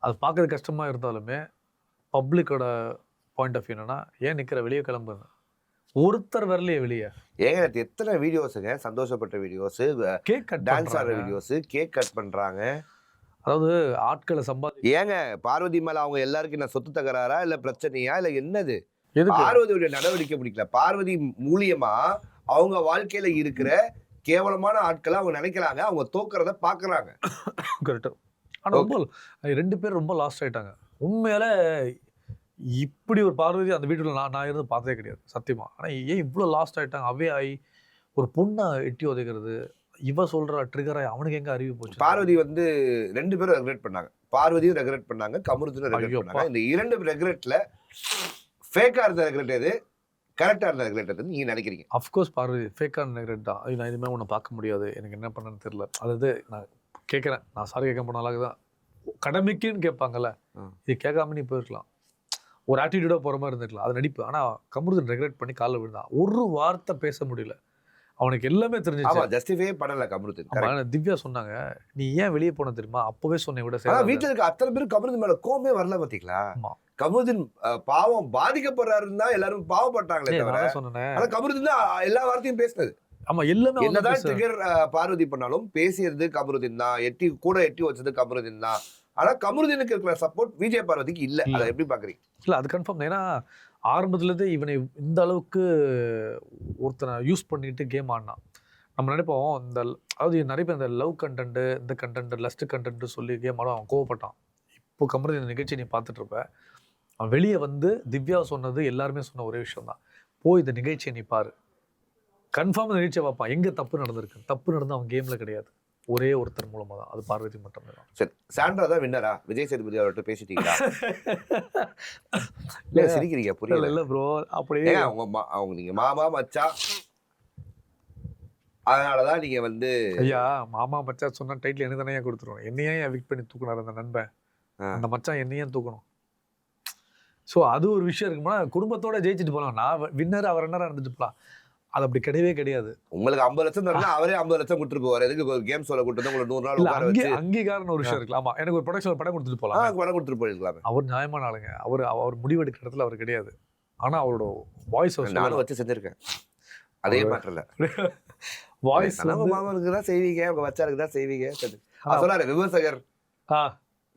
S2: அது பார்க்கறது கஷ்டமாக இருந்தாலுமே பப்ளிக்கோட பாயிண்ட் ஆஃப் வியூ என்னன்னா, ஏன் நிற்கிற வெளியே கிளம்புங்க, ஒருத்தர் வரலையே வெளியே.
S1: ஏங்க எத்தனை வீடியோஸுங்க, சந்தோஷப்பட்ட வீடியோஸ்,
S2: கேக் கட்
S1: டான்ஸ் ஆடுற வீடியோஸ், கேக் கட் பண்றாங்க.
S2: அதாவது ஆட்களை
S1: ஏங்க பார்வதி மேல அவங்க எல்லாருக்கும் என்ன சொத்து தகராறா இல்ல பிரச்சனையா இல்ல என்னது?
S2: எதுக்கு
S1: பார்வதியுடைய நடவடிக்கை பிடிக்கல. பார்வதி மூலியமா அவங்க வாழ்க்கையில இருக்கிற கேவலமான ஆட்களை அவங்க நினைக்கிறாங்க, அவங்க தோக்குறத பாக்குறாங்க.
S2: கரெக்டாக. ஆனால் ரொம்ப 2 பேர் ரொம்ப லாஸ்ட் ஆயிட்டாங்க உண்மையால. இப்படி ஒரு பார்வதி அந்த வீட்டில் நான் இருந்து பார்த்ததே கிடையாது சத்தியமா. ஆனால் ஏன் இவ்வளோ லாஸ்ட் ஆயிட்டாங்க? அவே ஆகி ஒரு பொண்ணை எட்டி உதைக்கிறது, இவ சொல்ற ட்ரிகராய் அவனுக்கு எங்க அறிவு போச்சு?
S1: பார்வதி வந்து 2 பேரும் ரெக்ரெட் பண்ணாங்க. பார்வதியும் ரெக்ரெட் பண்ணாங்க, கமருதனும் ரெக்ரெட் பண்ணாங்க. இந்த 2 ரெக்ரெட்ல ஃபேக்கா இருந்த ரெக்ரெட் எது, கரெக்டா இருந்த ரெக்ரெட் எதுன்னு நீங்க நினைக்கிறீங்க?
S2: அஃப்கோர்ஸ் பார்வதி ஃபேக்கான ரெக்ரெட் தான். நான் இனிமேல் ஒன்று பார்க்க முடியாது, எனக்கு என்ன பண்ணணும்னு தெரியல. அதாவது நான் கேட்குறேன், நான் சாரி கேட்க போனாலும் தான் கடமைக்குன்னு கேட்பாங்கல்ல, இது கேட்காம நீ போயிருக்கலாம், ஒரு ஆட்டிடியூடாக போகிற மாதிரி இருந்துக்கலாம், அது நடிப்பு. ஆனால் கமருதன் ரெக்ரெட் பண்ணி காலில் விழுந்தான், ஒரு வார்த்தை பேச முடியல. அவனுக்கு எல்லாமே தெரிஞ்சிச்சு.
S1: ஜஸ்டிஃபை பண்ணல கமருதன்.
S2: திவ்யா சொன்னாங்க, நீ ஏன் வெளியே போன தெரியுமா, அப்பவே சொன்ன விட
S1: வீட்டுல இருக்க அத்தனை பேரும் கமருதன் மேல கோமே வரல பாத்தீங்களா? கமருதீன் பாவம் பாதிக்கப்படுறாருன்னு தான் எல்லாரும் பாவப்பட்டாங்களே தவிர, சொன்னேன் கமருதீன் தான் எல்லா வார்த்தையும் பேசினது.
S2: ஆமா, எல்லாமே
S1: என்னதான் ட்ரிகர் பார்வதி பண்ணாலும் பேசியது கமருதீன் தான், எட்டி வச்சது கமருதீன் தான். ஆனா கமருதீனுக்கு இருக்கிற சப்போர்ட் விஜய் பார்வதிக்கு இல்ல. அதை எப்படி பாக்குறீங்க?
S2: இல்ல, அது கன்ஃபார்ம். ஏன்னா ஆரம்பத்துலேருந்தே இவனை இந்த அளவுக்கு ஒருத்தனை யூஸ் பண்ணிட்டு கேம் ஆடினான். நம்ம நினைப்போம் அதாவது நிறைய பேர் இந்த லவ் கண்டென்ட், இந்த கண்டென்ட், லஸ்ட் கண்டென்ட் சொல்லி கேம் ஆட அவன் கோவப்பட்டான். இப்போ கமருதீன் நிகழ்ச்சி நீ பார்த்துட்டு இருப்ப, அவன் வெளியே வந்து திவ்யா சொன்னது எல்லாருமே சொன்ன ஒரே விஷயம் தான், போய் இந்த நிகழ்ச்சியை நீ பாரு, கன்ஃபார்ம் இந்த நிகழ்ச்சியை பார்ப்பான், எங்கே தப்பு நடந்திருக்கு. தப்பு நடந்து அவன் கேமில் கிடையாது, ஒரே ஒருத்தர் மூலமாக தான், அது பார்வதி மட்டுமே தான்.
S1: சரி, சாண்ட்ரா தான் வின்னரா? விஜய் சேதுபதி அவர்கிட்ட பேசிட்டீங்களா? இல்லை சிரிக்கிறீங்க, புரியல.
S2: இல்லை ப்ரோ, அப்படியே
S1: அவங்க நீங்க மாமா மச்சா, அதனாலதான் நீங்க வந்து
S2: ஐயா மாமா மச்சா சொன்ன டைட்டில் எனக்கு தானே கொடுத்துருவோம். என்னையே எவிக்ட் பண்ணி தூக்கினார் அந்த நண்பன், அந்த மச்சான் என்னையும் தூக்கணும். ஸோ அது ஒரு விஷயம் இருக்குமா, குடும்பத்தோட ஜெயிச்சுட்டு போகலாம், நான் வின்னர் அவர் ரன்னராக இருந்துட்டு போகலாம். அது அப்படி கிடையவே கிடையாது.
S1: உங்களுக்கு 50 லட்சம் தரணும், அவரே 50 லட்சம் கொடுத்துட்டு போவார். எதுக்கு ஒரு கேம் சொல்ல கொடுத்தது உங்களுக்கு 100 நாள் உட்கார வச்சு?
S2: அங்கீகாரம் ஒரு விஷயம் இருக்கு. ஆமா, எனக்கு ஒரு ப்ரொடக்ஷன் படம் கொடுத்துட்டு போகலாம்,
S1: படம் கொடுத்துட்டு போயிருக்கலாம்.
S2: அவர் நியாயமான ஆளுங்க, அவர் முடிவெடுக்கிற இடத்துல அவர் கிடையாது. ஆனா அவரோட வாய்ஸ்
S1: நானும் வச்சு செஞ்சிருக்கேன், அதே மாற்றல.
S2: வாய்ஸ்
S1: மாமனுக்கு தான் செய்வீங்க, உங்க வச்சாருக்கு தான் செய்வீங்க சொன்னாரு விமர்சகர்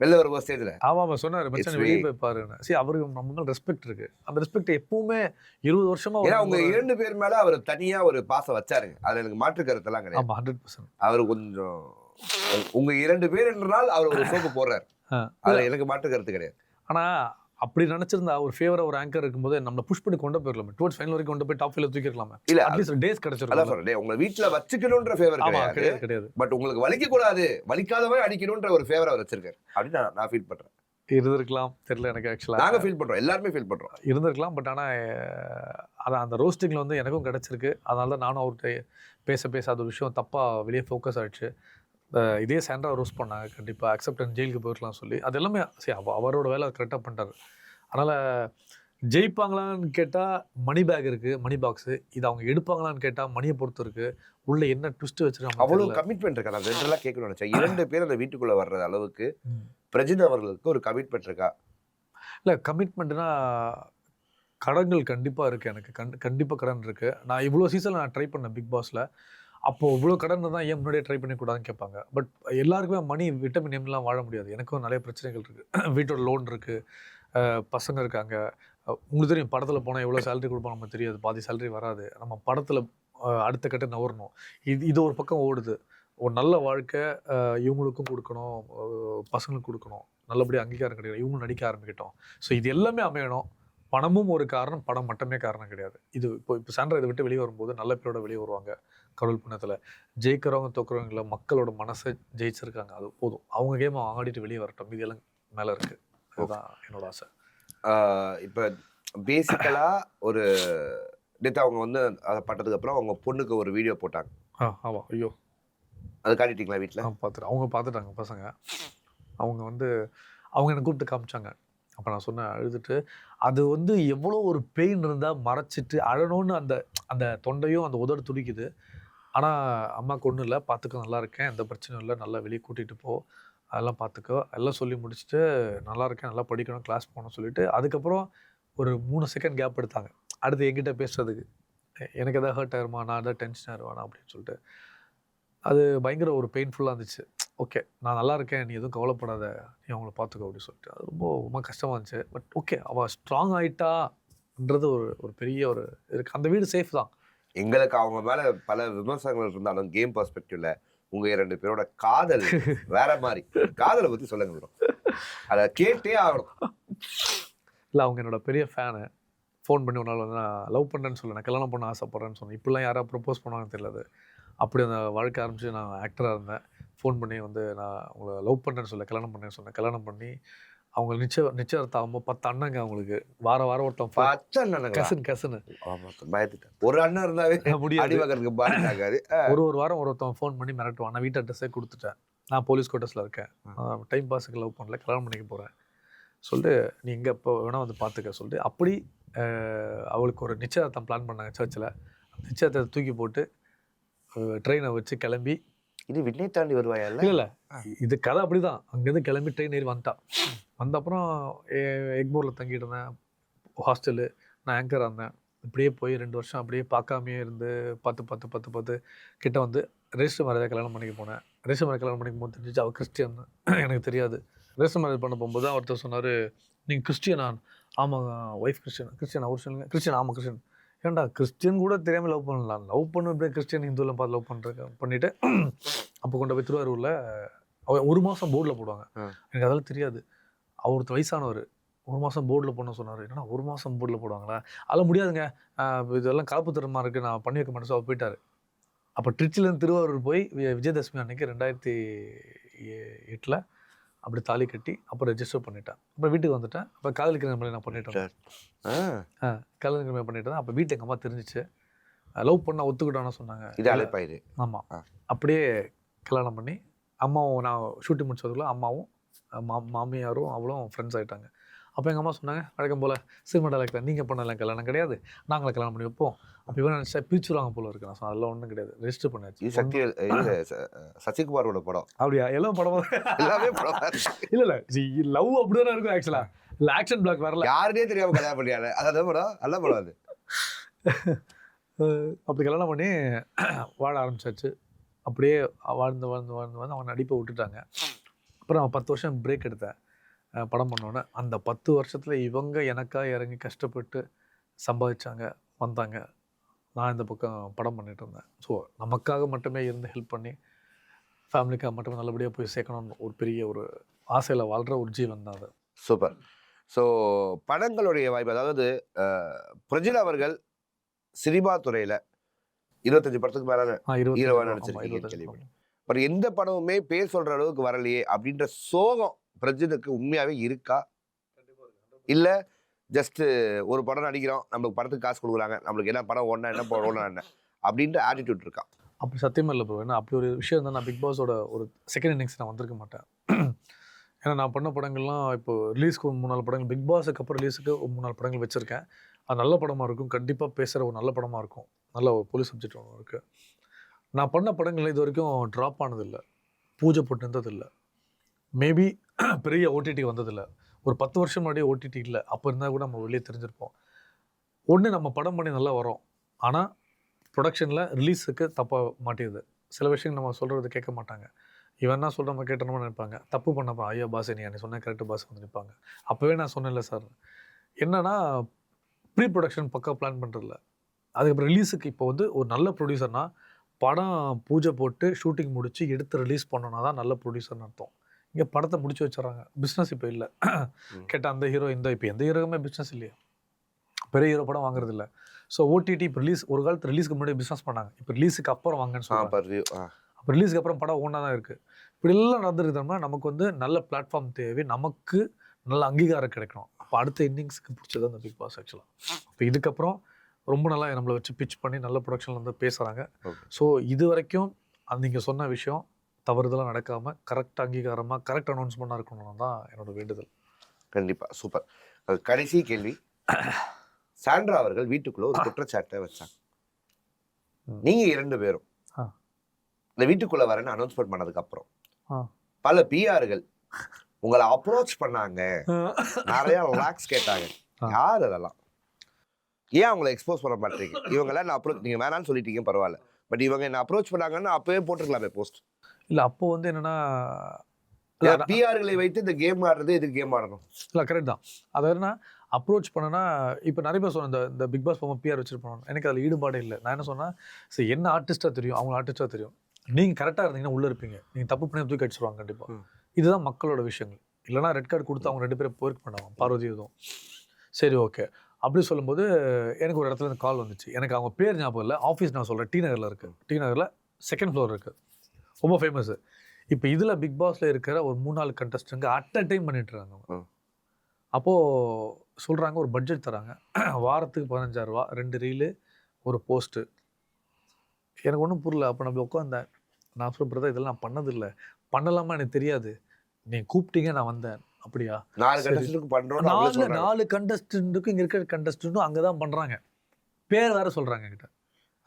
S1: வெளில ஒரு ஸ்டேஜ்ல.
S2: ஆமா சொன்னாரு, மச்சான் வெளியே போய் பாருன்னு. சரி, அவருக்கு நம்ம மேல ரெஸ்பெக்ட் இருக்கு. அந்த ரெஸ்பெக்ட் எப்பவுமே 20 வருஷமா
S1: உங்க 2 பேர் மேல அவர் தனியா ஒரு பாசம் வச்சாருங்க, அது எனக்கு மாற்று கருத்தெல்லாம் கிடையாது.
S2: 100%.
S1: அவர் கொஞ்சம் உங்க 2 பேர் என்றால் அவர் ஒரு சோப்பு போடுறாரு, அதுல எனக்கு மாற்று கருத்து கிடையாது.
S2: ஆனா அப்படி நினைச்சிருந்தா ஒரு ஃபேவரா ஒரு ஆங்கர் இருக்கும்போது நம்மள புஷ் பண்ணி கொண்டு போயிடலாமே, டுவர்ட்ஸ் ஃபைனல் வரைக்கும் கொண்டு போய் டாப் 5ல தூக்கிடலாமே. இல்ல அட்லீஸ்ட் டேஸ் கிடைச்சிரும்.
S1: அதான் சொல்றேன், உங்க வீட்ல வச்சுக்கணும்ன்ற ஃபேவர் கிடையாது, பட் உங்களுக்கு வலிக்க கூடாது, வலிக்காதவன் அடிக்கணும்ன்ற ஒரு ஃபேவர் அவர் வச்சிருக்காரு அப்படின்னு நான் ஃபீல் பண்றேன்.
S2: இருந்திருக்கலாம், தெரியல எனக்கு. ஆக்சுவலா
S1: நாங்க ஃபீல் பண்றோம், எல்லாருமே ஃபீல் பண்றோம்,
S2: இருந்திருக்கலாம். பட் ஆனா அதான் அந்த ரோஸ்டிங்ல வந்து எனக்கும் கிடைச்சிருக்கு. அதனால தான் நானும் அவர்கிட்ட பேச அது ஒரு விஷயம் தப்பா வெளியே ஃபோக்கஸ் ஆயிடுச்சு. இதே சாண்ட்ரா ரோஸ்ட் பண்ணாங்க, கண்டிப்பாக அக்செப்டன்ஸ் ஜெயிலுக்கு போயிருக்கலாம் சொல்லி. அது எல்லாமே சரி, அவரோட வேலை கரெக்டாக பண்ணிட்டாரு. அதனால் ஜெயிப்பாங்களான்னு கேட்டால் மணி பேக் இருக்குது, மணி பாக்ஸு, இது அவங்க எடுப்பாங்களான்னு கேட்டால் மணியை பொறுத்து இருக்குது, உள்ள என்ன ட்விஸ்ட் வச்சுருக்காங்க.
S1: அவ்வளோ கமிட்மெண்ட் இருக்கா? நான் ரெண்டெல்லாம் கேட்கணும்னு நினச்சேன். 2 பேர் அந்த வீட்டுக்குள்ளே வர்ற அளவுக்கு பிரஜின் அவர்களுக்கு ஒரு கமிட்மெண்ட் இருக்கா?
S2: இல்லை, கமிட்மெண்ட்னா கடன்கள் கண்டிப்பாக இருக்குது எனக்கு, கண்டிப்பாக கடன் இருக்குது. நான் இவ்வளோ சீசனில் நான் ட்ரை பண்ணேன் பிக் பாஸில். அப்போது இவ்வளோ கடன் தான் ஏன் முன்னாடியே ட்ரை பண்ணிக்கூடாதுன்னு கேட்பாங்க. பட் எல்லாருக்குமே மணி விட்டமின் எம்லாம் வாழ முடியாது, எனக்கும் நிறைய பிரச்சனைகள் இருக்குது. வீட்டோட லோன் இருக்குது, பசங்க இருக்காங்க, உங்களுக்கு தெரியும் படத்தில் போனால் எவ்வளோ சேலரி கொடுப்போம் நமக்கு தெரியாது, பாதி சேலரி வராது. நம்ம படத்தில் அடுத்த கட்ட நவரணும். இது ஒரு பக்கம் ஓடுது. ஒரு நல்ல வாழ்க்கை இவங்களுக்கும் கொடுக்கணும், பசங்களுக்கு கொடுக்கணும், நல்லபடியாக அங்கீகாரம் கிடையாது, இவங்களும் நடிக்க ஆரம்பிக்கட்டும். ஸோ இது எல்லாமே அமையணும். பணமும் ஒரு காரணம், படம் மட்டுமே காரணம் கிடையாது. இப்போ சாண்ட்ரா இதை விட்டு வெளியே வரும்போது நல்ல பேரோட வெளியே வருவாங்க. கடவுள் புண்ணியத்தில் ஜெயிக்கிறவங்க தோக்குறவங்கள மக்களோட மனசை ஜெயிச்சிருக்காங்க, அது போதும். அவங்க கேம் ஆடிட்டு வெளியே வரட்டும், இது எல்லாம் மேலே இருக்குது. அதுதான் என்னோட ஆசை.
S1: இப்போ பேசிக்கலாக ஒரு நேற்று அவங்க வந்து அதை பட்டதுக்கு அப்புறம் அவங்க பொண்ணுக்கு ஒரு வீடியோ போட்டாங்க.
S2: ஆமாம். ஐயோ,
S1: அது காட்டிட்டீங்களா வீட்டில்?
S2: பார்த்துட்டு அவங்க பார்த்துட்டாங்க பசங்க. அவங்க எனக்கு கூப்பிட்டு காமிச்சாங்க. அப்போ நான் சொன்னேன், அழுதுட்டு. அது எவ்வளோ ஒரு பெயின் இருந்தால் மறைச்சிட்டு அழணும்னு அந்த தொண்டையும் அந்த உதடு துடிக்குது. ஆனால் அம்மாவுக்கு ஒன்றும் இல்லை, பார்த்துக்க, நல்லா இருக்கேன், எந்த பிரச்சனையும் இல்லை, நல்லா வெளியே கூட்டிகிட்டு போ, அதெல்லாம் பார்த்துக்கோ, எல்லாம் சொல்லி முடிச்சுட்டு நல்லா இருக்கேன், நல்லா படிக்கணும், கிளாஸ் போகணும்னு சொல்லிட்டு அதுக்கப்புறம் ஒரு 3 செகண்ட் கேப் எடுத்தாங்க அடுத்து என்கிட்ட பேசுறதுக்கு. எனக்கு எதாவது ஹர்ட் ஆயிருமா, நான் எதாவது டென்ஷன் ஆயிடுவானா அப்படின்னு சொல்லிட்டு. அது பயங்கர ஒரு பெயின்ஃபுல்லாக இருந்துச்சு. ஓகே, நான் நல்லா இருக்கேன், நீ எதுவும் கவலைப்படாத, நீ அவங்கள பார்த்துக்கோ அப்படின்னு சொல்லிட்டு. அது ரொம்ப கஷ்டமாக இருந்துச்சு. பட் ஓகே, அவள் ஸ்ட்ராங் ஆகிட்டான்றது ஒரு பெரிய ஒரு இருக்குது. அந்த வீடு சேஃப் தான்.
S1: எங்களுக்கு அவங்க மேலே பல விமர்சனங்கள் இருந்தாலும் கேம் பர்ஸ்பெக்டிவ்ல உங்கள் 2 பேரோட காதல் வேற மாதிரி. காதலை பற்றி சொல்லுங்க ப்ரோ, அதை கேட்டே ஆகணும்.
S2: இல்லை, அவங்க என்னோட பெரிய ஃபேனு. ஃபோன் பண்ணி ஒரு நாள் நான் லவ் பண்ணுறேன்னு சொல்ல, நான் கல்யாணம் பண்ண ஆசைப்பட்றேன்னு சொன்னேன். இப்படிலாம் யாராவது ப்ரப்போஸ் பண்ணுவாங்கன்னு தெரியல. அப்படி அந்த வாழ்க்கை ஆரம்பித்து நான் ஆக்டராக இருந்தேன். ஃபோன் பண்ணி நான் உங்களை லவ் பண்ணுறேன்னு சொல்ல, கல்யாணம் பண்ணேன்னு சொன்னேன். கல்யாணம் பண்ணி அவங்க நிச்சயதார்த்தம் ஆகும்போது 10 அண்ணங்க அவங்களுக்கு. வாரம் ஒருத்தன் கசனு
S1: பயத்துட்டேன். ஒரு அண்ணன் இருந்தாவே முடியாது.
S2: ஒரு வாரம் ஒருத்தன் ஃபோன் பண்ணி மிரட்டுவான். நான் வீட்டு அட்ரஸே கொடுத்துட்டேன், நான் போலீஸ் கோட்டர்ஸில் இருக்கேன், டைம் பாஸுக்கு லவ் பண்ணல, கல்யாணம் பண்ணிக்க போகிறேன் சொல்லிட்டு, நீ எங்கே எப்போ வேணால் பார்த்துக்க சொல்லிட்டு. அப்படி அவளுக்கு ஒரு நிச்சயதார்த்தம் பிளான் பண்ணாங்க சர்ச்சில். நிச்சயதார்த்தத்தை தூக்கி போட்டு ட்ரெயினை வச்சு கிளம்பி.
S1: இது விண்ணை தாண்டி வருவாயா?
S2: இல்லை, இது கதை அப்படிதான். அங்கேருந்து கிளம்பி ட்ரெயின் ஏறி வந்தா. வந்த அப்புறம் எக்மோரில் தங்கிட்டு இருந்தேன், ஹாஸ்டலு. நான் ஆங்கராக இருந்தேன். இப்படியே போய் 2 வருஷம் அப்படியே பார்க்காமையே இருந்து 10 கிட்ட ரெஜிஸ்டர் மேரேஜாக கல்யாணம் பண்ணிக்க போனேன். ரெஜிஸ்டர் மேரேஜ் கல்யாணம் பண்ணிக்கும் போது தெரிஞ்சிச்சு அவள் கிறிஸ்டியன். எனக்கு தெரியாது. ரெஜிஸ்டர் மேரேஜ் பண்ண போகும்போது தான் ஒருத்தர் சொன்னார், நீங்கள் கிறிஸ்டியனா? ஆமாங்க, ஒய்ஃப் கிறிஸ்டியன் அவர் சொல்லுங்கள். கிறிஸ்டியன்? ஆமாம் கிறிஸ்டியன். ஏன்டா கிறிஸ்டியன் கூட தெரியாமல் லவ் பண்ணலாம், லவ் பண்ண இப்படியே கிறிஸ்டியன் ஹிந்துவில் பார்த்து லவ் பண்ணிட்டு அப்போ கொண்டு போய் திருவாரூரில் 1 மாதம் போர்டில் போடுவாங்க. எனக்கு அதெல்லாம் தெரியாது. அவருக்கு வயசானவர் 1 மாதம் போர்டில் போடணும்னு சொன்னார். என்னன்னா 1 மாதம் போர்டில் போடுவாங்களா? அதெல்லாம் முடியாதுங்க, இதெல்லாம் கலப்பு தரமாக இருக்குது, நான் பண்ணி வைக்க மாட்டேன். அவர் போயிட்டார். அப்போ ட்ரிச்சிலேருந்து திருவாரூர் போய் விஜயதசமி அன்னைக்கு 2008 அப்படி தாலி கட்டி அப்புறம் ரெஜிஸ்டர் பண்ணிட்டேன். அப்புறம் வீட்டுக்கு வந்துட்டேன். அப்போ காதலிக்கிற நான் பண்ணிட்டேன். காதலிக்கிற பண்ணிட்டு தான். அப்போ வீட்டு எங்கள் அம்மா தெரிஞ்சிச்சு. லவ் பண்ண ஒத்துக்கிட்டோன்னு சொன்னாங்க.
S1: இது அழைப்பாயிரு.
S2: ஆமாம். அப்படியே கல்யாணம் பண்ணி அம்மாவும், நான் ஷூட்டிங் முடிச்சதுக்குள்ள அம்மாவும் மாமியாரும் அவளும் ஃப்ரெண்ட்ஸ் ஆகிட்டாங்க. அப்போ எங்கள் அம்மா சொன்னாங்க, வழக்கம் போல் சினிமா டைரக்டர் நீங்கள் பண்ணலாம், கல்யாணம் கிடையாது, நாங்களே கல்யாணம் பண்ணி வைப்போம். அப்போ இவன் நினச்சா பிரிச்சுருவாங்க போல இருக்கு. நான் அதெல்லாம் ஒன்றும் கிடையாது, ரெஜிஸ்டர் பண்ணாச்சு.
S1: சசிகுமாரோட படம்.
S2: அப்படியா? எல்லாம் படம்
S1: எல்லாமே படம்.
S2: இல்லை லவ் அப்படிதான் இருக்கும் ஆக்சுவலாக. இல்லை, ஆக்ஷன் பிளாக் வரல,
S1: யாருனே தெரியாமல் கல்யாணம் பண்ணியாரு. அதான் படம், நல்ல படம் அது.
S2: அப்படி கல்யாணம் பண்ணி வாழ ஆரம்பிச்சாச்சு. அப்படியே வாழ்ந்து அவன் நடிப்பை விட்டுட்டாங்க. அப்புறம் 10 வருஷம் பிரேக் எடுத்தேன் படம் பண்ணோன்னே. அந்த 10 வருஷத்தில் இவங்க எனக்காக இறங்கி கஷ்டப்பட்டு சம்பாதிச்சாங்க, வந்தாங்க. நான் இந்த பக்கம் படம் பண்ணிட்டு இருந்தேன். ஸோ நமக்காக மட்டுமே இருந்து ஹெல்ப் பண்ணி ஃபேமிலிக்காக மட்டுமே நல்லபடியாக போய் சேர்க்கணும்னு ஒரு பெரிய ஒரு ஆசையில் வாழ்கிற ஒரு ஜீவன் தான் அது.
S1: சூப்பர். ஸோ படங்களுடைய வாய்ப்பு, அதாவது பிரஜில் அவர்கள் சினிமா துறையில் 25 படத்துக்கு மேலே ஹீரோவாக நடிச்சிருக்கீங்க. பட் எந்த படமுமே பேர் சொல்கிற அளவுக்கு வரலையே அப்படின்ற சோகம் பிரஜினுக்கு உண்மையாகவே இருக்கா? இல்லை ஜஸ்ட்டு ஒரு படம் நடிக்கிறோம், நம்மளுக்கு படத்துக்கு காசு கொடுக்குறாங்க, நம்மளுக்கு என்ன படம் ஓடனா என்ன ஓடனா என்ன அப்படின்ற ஆட்டிடியூட் இருக்கா? அப்படி சத்தியமாக இல்லை ப்ரோ. ஏன்னா அப்படி ஒரு விஷயம் இருந்தால் நான் பிக் பாஸோட ஒரு செகண்ட் இன்னிங்ஸ் நான் வந்திருக்க மாட்டேன். ஏன்னா நான் பண்ண படங்கள்லாம் இப்போ ரிலீஸ்க்கு 3-4 படங்கள், பிக் பாஸுக்கு அப்புறம் ரிலீஸுக்கு 3-4 படங்கள் வச்சுருக்கேன். அது நல்ல படமாக இருக்கும், கண்டிப்பாக பேசுகிற ஒரு நல்ல படமாக இருக்கும், நல்ல ஒரு போலீஸ் சப்ஜெக்ட் ஒன்று இருக்குது. நான் பண்ண படங்கள் இது வரைக்கும் ட்ராப் ஆனதில்லை, பூஜை போட்டு இருந்ததில்லை, மேபி பெரிய ஓடிடி வந்ததில்லை. ஒரு 10 வருஷம் முன்னாடியே ஓடிடி இல்லை, அப்போ இருந்தால் கூட நம்ம வெளியே தெரிஞ்சிருப்போம். ஒன்று நம்ம படம் பண்ணி நல்லா வரோம், ஆனால் ப்ரொடக்ஷனில் ரிலீஸுக்கு தப்பாக மாட்டிடுது. சில விஷயங்கள் நம்ம சொல்கிறது கேட்க மாட்டாங்க. இவன் என்ன சொல்கிற நம்ம கேட்டணும்னு நினைப்பாங்க. தப்பு பண்ணப்போ ஐயா பாஸ் நீ சொன்ன கரெக்டு பாஸ் வந்து நிற்பாங்க. அப்போவே நான் சொன்னேன்ல சார்,
S2: என்னன்னா ப்ரீ ப்ரொடக்ஷன் பக்கா பிளான் பண்ணுறதில்ல. அதுக்கப்புறம் ரிலீஸுக்கு இப்போ வந்து ஒரு நல்ல ப்ரொடியூசர்னா படம் பூஜை போட்டு ஷூட்டிங் முடிச்சு எடுத்து ரிலீஸ் பண்ணோன்னா தான் நல்ல ப்ரொடியூசர்னு அர்த்தம். இங்கே படத்தை முடிச்சு வச்சுறாங்க. பிஸ்னஸ் இப்போ இல்லை. கேட்டால் அந்த ஹீரோ இந்த இப்போ எந்த ஹீரோவுமே பிஸ்னஸ் இல்லையா? பெரிய ஹீரோ படம் வாங்குறது இல்லை. ஸோ ஓடிடி இப்போ ரிலீஸ் ஒரு காலத்து ரிலீஸ்க்கு முன்னாடி பிஸ்னஸ் பண்ணாங்க. இப்போ ரிலீஸுக்கு அப்புறம் வாங்கன்னு சொல்லுவாங்க. அப்போ ரிலீஸ்க்கு அப்புறம் படம் ஒன்றா தான் இருக்குது. இப்படி எல்லாம் நடந்துருந்தோம்னா நமக்கு வந்து நல்ல பிளாட்ஃபார்ம் தேவை, நமக்கு நல்ல அங்கீகாரம் கிடைக்கணும். அப்போ அடுத்த இன்னிங்ஸுக்கு பிடிச்சது அந்த பிக் பாஸ் ஆக்சுவலாக. இப்போ இதுக்கப்புறம் ரொம்ப நல்லா நம்மளை வச்சு பிச் பண்ணி நல்ல ப்ரொடக்ஷனில் வந்து பேசுகிறாங்க. ஸோ இது வரைக்கும் நீங்கள் சொன்ன விஷயம் தவறுதெல்லாம் நடக்காமல் கரெக்ட் அங்கீகாரமாக கரெக்ட் அனௌன்ஸ்மெண்ட்டாக இருக்கணும்னு தான் என்னோட வேண்டுதல்.
S1: கண்டிப்பாக சூப்பர். கடைசி கேள்வி, சாண்ட்ரா அவர்கள் வீட்டுக்குள்ள ஒரு குற்றச்சாட்டை வச்சாங்க. நீங்க 2 பேரும் இந்த வீட்டுக்குள்ள வரேன்னு அனௌன்ஸ்மெண்ட் பண்ணதுக்கு அப்புறம் பல பிஆர்கள் உங்களை அப்ரோச் பண்ணாங்க, நிறைய லாக்ஸ் கேட்டாங்க. யார் அதெல்லாம்? ஏன் அவங்களை எக்ஸ்போஸ் பண்ண மாட்டீங்க? இவங்கெல்லாம் நான் அப்ரோச், நீங்க வேணான்னு சொல்லிட்டீங்க பரவாயில்ல, பட் இவங்க என்ன அப்ரோச் பண்ணாங்கன்னு அப்பவே போட்டுருக்கலாமே போஸ்ட்.
S2: இல்லை அப்போ வந்து என்னன்னா
S1: பிஆர்களை வைத்து இந்த கேம் ஆடுறது எதுக்கு கேம் ஆடணும்? இல்லை
S2: கரெக்ட் தான். அது என்ன அப்ரோச் பண்ணனா இப்போ நிறைய பேர் சொன்ன இந்த பிக் பாஸ் போகும்போது பிஆர் வச்சுருப்போம். எனக்கு அதில் ஈடுபாடே இல்லை. நான் என்ன சொன்னேன், சரி என்ன ஆர்டிஸ்ட்டாக தெரியும், அவங்க ஆர்டிஸ்ட்டாக தெரியும். நீங்கள் கரெக்டாக இருந்தீங்கன்னா உள்ளே இருப்பீங்க, நீங்கள் தப்பு பண்ணி தூக்கி அடிச்சிருவாங்க கண்டிப்பாக. இதுதான் மக்களோட விஷயங்கள். இல்லைனா ரெட் கார்டு கொடுத்து அவங்க 2 பேரும் போர்க் பண்ணுவாங்க, பார்வதி இதுவும். சரி ஓகே அப்படி சொல்லும்போது எனக்கு ஒரு இடத்துல இருந்து கால் வந்துச்சு. எனக்கு அவங்க பேர் ஞாபகம் இல்லை. ஆஃபீஸ் நான் சொல்கிறேன் டி நகரில் இருக்குது. டி நகரில் 2nd ஃப்ளோர் இருக்குது, ரொம்ப ஃபேமஸ்ஸு. இப்போ இதில் பிக் பாஸில் இருக்கிற ஒரு 3-4 கண்டஸ்டன்ட் அட் அ டைம் பண்ணிட்டுருக்காங்க. அப்போது சொல்கிறாங்க ஒரு பட்ஜெட் தராங்க, வாரத்துக்கு 15,000 ரூபா, 2 ரீலு, ஒரு போஸ்ட்டு. எனக்கு ஒன்றும் புரியல. அப்போ நம்ம உட்காந்தேன். நான் சொல்கிறதா இதெல்லாம் நான் பண்ணதில்லை, பண்ணலாமா எனக்கு தெரியாது, நீங்கள் கூப்பிட்டீங்க நான் வந்தேன். அப்படியா? 4 கண்டஸ்டன்ட்டுக்கும் இங்கே இருக்கிற கண்டஸ்டன்ட்டும் அங்கே தான் பண்ணுறாங்க. பேர் வேறு சொல்கிறாங்க என்கிட்ட.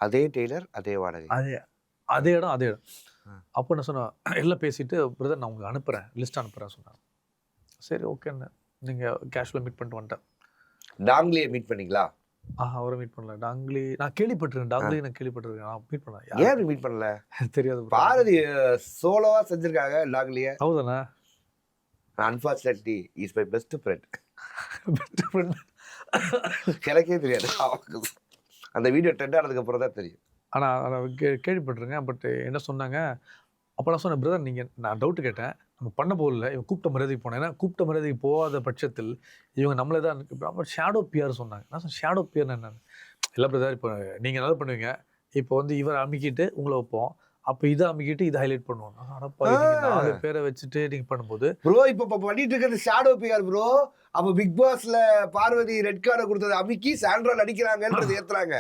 S2: அதே டெய்லர், அதே வாடகை, அதே இடம், அதே இடம். அப்போ நான் சொன்னேன், எல்லாம் பேசிட்டு பிரதர் நான் உங்களுக்கு அனுப்புகிறேன், லிஸ்ட் அனுப்புகிறேன் சொன்னேன். சரி ஓகேண்ணே, நீங்கள் கேஷுவலாக மீட் பண்ணிட்டு வந்துட்டேன். டாங்லியை மீட் பண்ணிங்களா? அவரை மீட் பண்ணல. டாங்லி நான் கேள்விப்பட்டிருக்கேன். டாங்லி நான் கேள்விப்பட்டிருக்கேன். நான் மீட் பண்ணேன். ஏன் மீட் பண்ணல? தெரியாது. பாரதி சோலோவா செஞ்சிருக்காங்க டாங்லியை. ஹவுதானே? Unfortunately is my best friend. Best friend எனக்கே தெரியாது. அந்த வீடியோ ட்ரெண்ட் ஆனதுக்கு அப்புறம் தான் தெரியும். ஆனால் கேள்விப்பட்டிருக்கேன். பட் என்ன சொன்னாங்க, அப்போ நான் சொன்னேன் பிரதர் நீங்கள், நான் டவுட்டு கேட்டேன், நம்ம பண்ண போகல, இவன் கூப்பிட்ட மரியாதைக்கு போனேன். ஏன்னா கூப்பிட்ட மரியாதைக்கு போகாத பட்சத்தில் இவங்க நம்மளே தான் ஷேடோ பிஆர் சொன்னாங்க. நான் சொன்னேன் ஷேடோ பிஆர் என்னென்னு. இல்லை பிரதர் இப்போ நீங்கள் நல்லா பண்ணுவீங்க, இப்போ வந்து இவரை அமுக்கிட்டு உங்களை வைப்போம், அப்போ இதை அமுக்கிட்டு இதை ஹைலைட் பண்ணுவோம். 4 பேரை வச்சுட்டு நீங்கள் பண்ணும்போது ப்ரோ இப்போ பண்ணிட்டு இருக்கிறது ஷேடோ பிஆர் ப்ரோ. அப்போ பிக் பாஸ்ல பார்வதி ரெட் கார்டை கொடுத்தது அமுக்கி சாண்ட்ரா நடிக்கிறாங்கன்றது ஏத்துறாங்க.